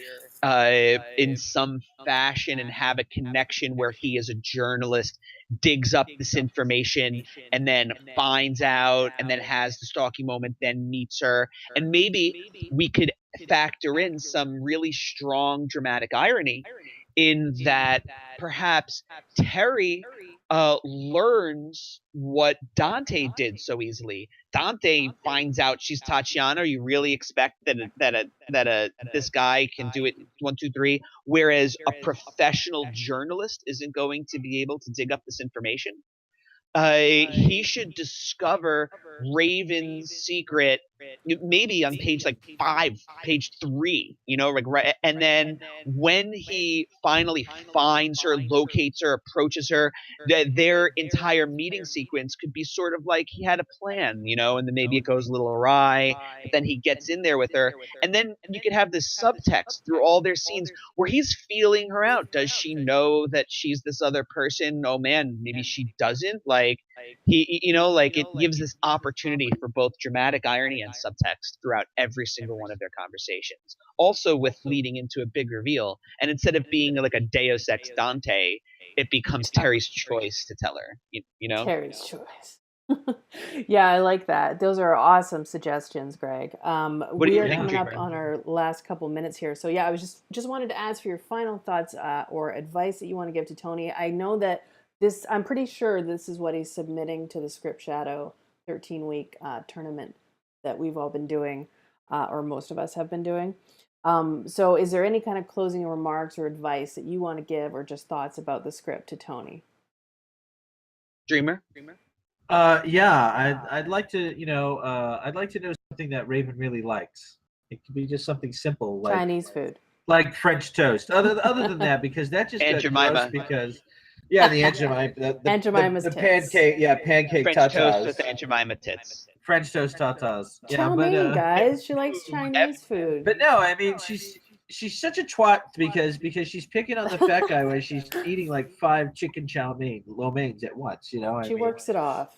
in some fashion and have a connection where he, as a journalist, digs up this information and then finds out and then has the stalking moment, then meets her, and maybe we could factor in some really strong dramatic irony in that perhaps Terry learns what Dante did so easily. Dante finds out she's Tatiana. You really expect that this guy can do it 1, 2, 3, whereas a professional journalist isn't going to be able to dig up this information. He should discover Raven's secret maybe on page like 5, page 3, like right. And then when he finally finds her, locates her, approaches her, their entire meeting sequence could be sort of like he had a plan, and then maybe it goes a little awry, but then he gets in there with her, and then you could have this subtext through all their scenes where he's feeling her out. Does she know that she's this other person? Oh man, maybe she doesn't. Like it gives this opportunity for both dramatic irony and subtext throughout every single one of their conversations. Also with leading into a big reveal, and instead of being like a Deus Ex Dante, it becomes Terry's choice to tell her. Terry's choice. Yeah, I like that. Those are awesome suggestions, Greg. We are coming up on our last couple minutes here, so yeah, I was just wanted to ask for your final thoughts or advice that you want to give to Tony. I know that I'm pretty sure this is what he's submitting to the Script Shadow 13-week tournament that we've all been doing, or most of us have been doing. So is there any kind of closing remarks or advice that you want to give, or just thoughts about the script to Tony? Dreamer? Yeah, I'd like to, I'd like to know something that Raven really likes. It could be just something simple, like Chinese food, like French toast. Other than that, because that just Aunt got Jemima. gross because Yeah, the Aunt Jemima, Aunt Jemima's the tits. pancake, yeah, pancake French toast tatas, with Aunt Jemima tits. French toast tatas. Yeah, Chow but mein, guys. She likes Chinese food. but no, I mean she's such a twat because she's picking on the fat guy when she's eating like 5 chicken lo meins at once. You know, I She mean, works it off.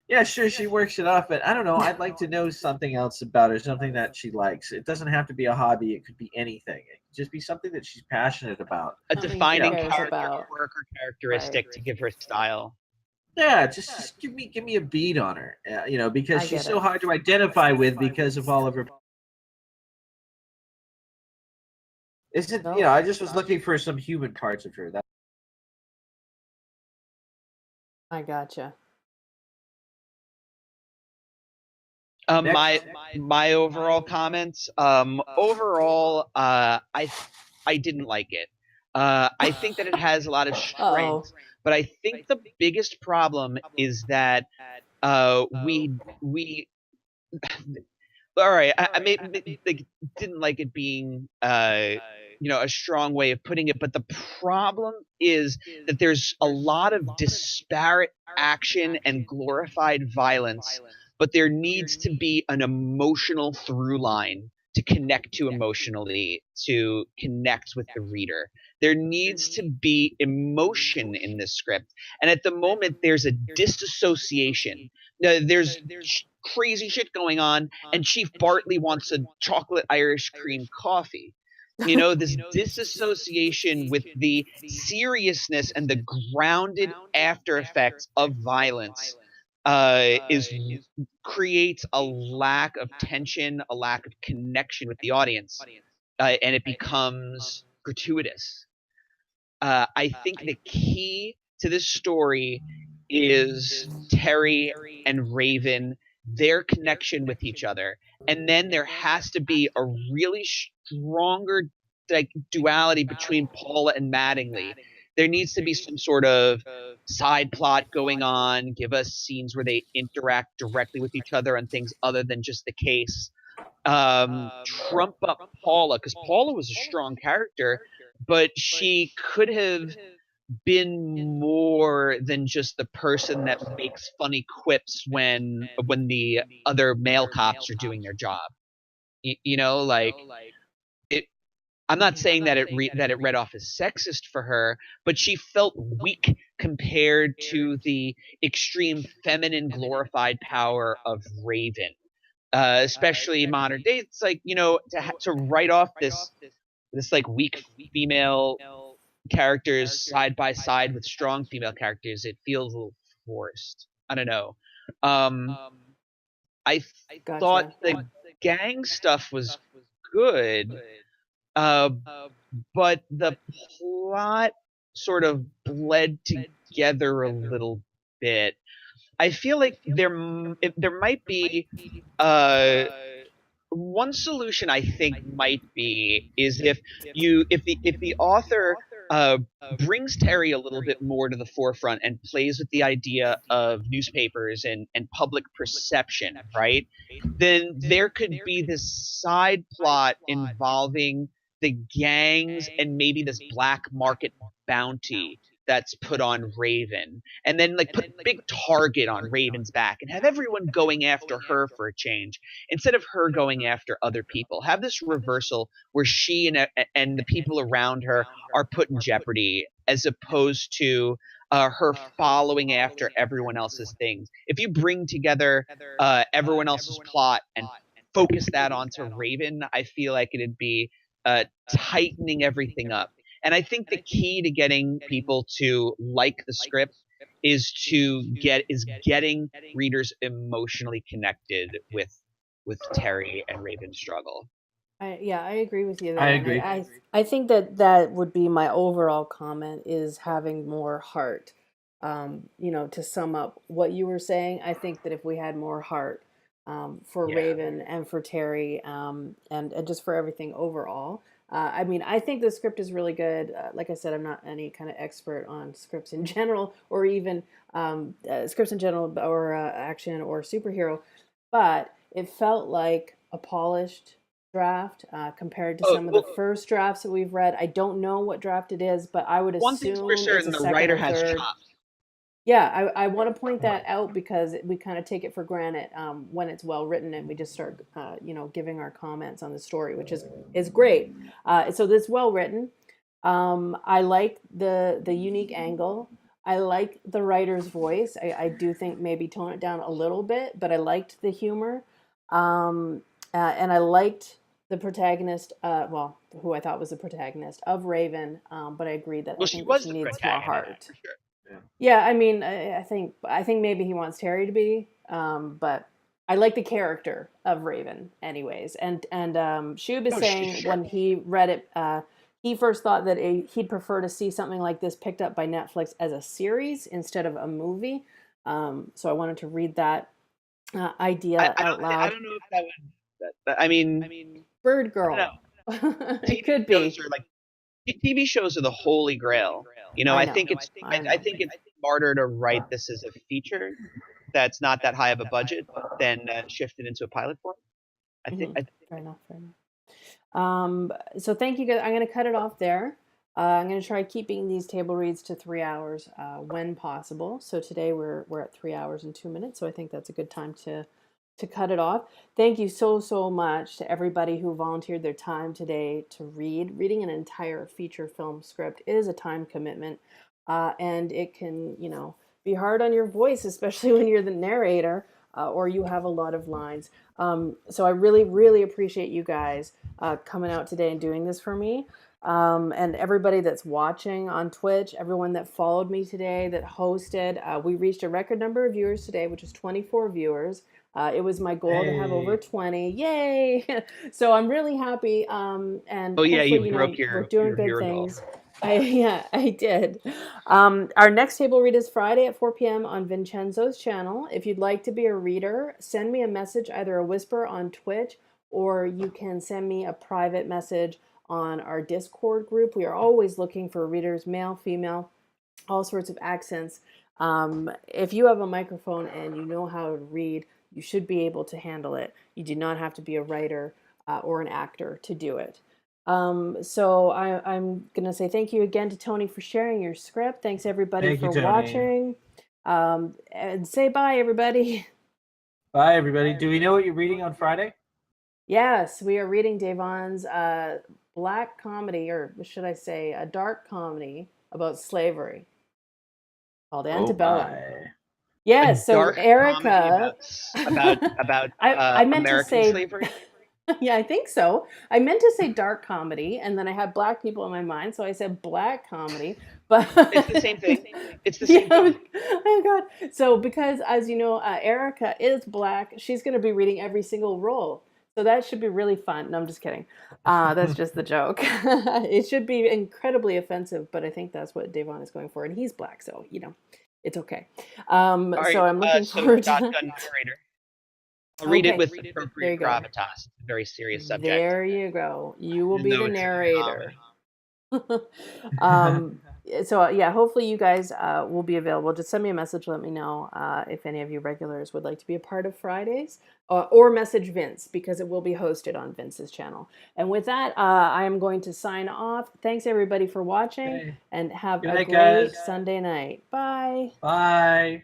yeah, sure, she works it off, but I don't know. I'd like to know something else about her, something that she likes. It doesn't have to be a hobby. It could be anything. It could just be something that she's passionate about. A Something she defining cares character about. quirk or characteristic Right. to give her style. Yeah, just give me a beat on her. You know, because I she's get so it. hard to identify with because of all of her. Isn't No. you know? I just was looking for some human parts of her. That I gotcha. My Next. my overall comments. Overall, I didn't like it. I think that it has a lot of Uh-oh. strengths, but I think the biggest problem is that we all right. I like, didn't like it being a strong way of putting it, but the problem is that there's a lot of disparate action and glorified violence, but there needs to be an emotional through line to connect to emotionally, to connect with the reader. There needs to be emotion in this script, and at the moment there's a disassociation. There's crazy shit going on, and Chief Bartley wants a chocolate Irish cream coffee. You know, this disassociation with the seriousness and the grounded after effects of violence is creates a lack of tension, a lack of connection with the audience, and it becomes gratuitous. I think the key to this story is Terry and Raven, their connection with each other, and then there has to be a really stronger like duality between Paula and Mattingly. There needs to be some sort of side plot going on. Give us scenes where they interact directly with each other on things other than just the case. Trump up Paula, because Paula was a strong character, but she could have been more than just the person that makes funny quips when the other male cops are doing their job. You know, like it. I'm not saying that it read off as sexist for her, but she felt weak compared to the extreme feminine glorified power of Raven, especially modern day. It's like, to write off this like weak female characters side by side with strong female characters, it feels a little forced. I don't know. Um, I thought Gotcha. the gang stuff was good, uh, but the plot sort of bled together a little bit. I feel like there might be uh, one solution. I think might be is if the author brings Terry a little bit more to the forefront and plays with the idea of newspapers and public perception, right? Then there could be this side plot involving the gangs and maybe this black market bounty that's put on Raven, and then like put a big target on Raven's back and have everyone going after her for a change instead of her going after other people. Have this reversal where she and the people around her are put in jeopardy, as opposed to her following after everyone else's things. If you bring together everyone else's plot and focus that onto Raven, I feel like it'd be tightening everything up. And I think the key to getting people to like the script is getting readers emotionally connected with Terry and Raven's struggle. I agree with you there. I And agree. I think that would be my overall comment is having more heart. To sum up what you were saying, I think that if we had more heart for Yeah. Raven and for Terry, and just for everything overall. I mean, I think the script is really good. Like I said, I'm not any kind of expert on scripts in general, or even scripts in general, or action or superhero, but it felt like a polished draft compared to Oh, some of well- the first drafts that we've read. I don't know what draft it is, but I would assume One thing's for certain, it's a the second writer or has third. chops. Yeah, I want to point that out because we kind of take it for granted when it's well written and we just start, giving our comments on the story, which is great. So this is well written. I like the unique angle. I like the writer's voice. I do think maybe tone it down a little bit, but I liked the humor. And I liked the protagonist, who I thought was the protagonist of Raven, but I agreed that Well, I she think was that she the needs more protagonist, heart. for sure. Yeah, I mean, I think maybe he wants Terry to be, but I like the character of Raven, anyways. And Shub is No, saying sure. when he read it, he first thought that he'd prefer to see something like this picked up by Netflix as a series instead of a movie. So I wanted to read that idea out loud. I don't know if that would. I mean, Bird I Girl. don't know. It could be. Shows are like TV shows are the holy grail. I I know. think it's smarter to write this as a feature that's not that high of a budget than shift it into a pilot form. I think. Fair enough. So thank you guys. I'm going to cut it off there. I'm going to try keeping these table reads to 3 hours when possible. So today we're at 3 hours and 2 minutes. So I think that's a good time to cut it off. Thank you so much to everybody who volunteered their time today to read. Reading an entire feature film script is a time commitment, and it can be hard on your voice, especially when you're the narrator or you have a lot of lines. So I really appreciate you guys coming out today and doing this for me. And everybody that's watching on Twitch, everyone that followed me today, that hosted. We reached a record number of viewers today, which is 24 viewers. It was my goal to have over 20. Yay! So I'm really happy. And Oh yeah, you hopefully, broke we're your doing good hero things. goal. I did. Our next table read is Friday at 4 p.m. on Vincenzo's channel. If you'd like to be a reader, send me a message, either a whisper on Twitch, or you can send me a private message on our Discord group. We are always looking for readers, male, female, all sorts of accents. If you have a microphone and you know how to read, you should be able to handle it. You do not have to be a writer or an actor to do it. So I'm going to say thank you again to Tony for sharing your script. Thanks everybody for watching. And say bye, everybody. Bye, everybody. Do we know what you're reading on Friday? Yes, we are reading Devon's black comedy, or should I say a dark comedy about slavery called Antebellum. Yes, so Dark Erica, comedy about I meant to American say slavery. Yeah, I think so. I meant to say dark comedy, and then I had black people in my mind, so I said black comedy. But It's the same thing. It's the same thing. Oh God! So because, as you know, Erica is black, she's going to be reading every single role. So that should be really fun. No, I'm just kidding. That's just the joke. It should be incredibly offensive, but I think that's what Devon is going for, and he's black, so it's okay. So I'm looking forward to Shotgun narrator. I'll read it with appropriate gravitas. Very serious subject. There you go. You will be the narrator. So yeah, hopefully you guys will be available. Just send me a message. Let me know if any of you regulars would like to be a part of Fridays, or message Vince, because it will be hosted on Vince's channel. And with that, I am going to sign off. Thanks everybody for watching, and have a great Sunday night. Bye. Bye.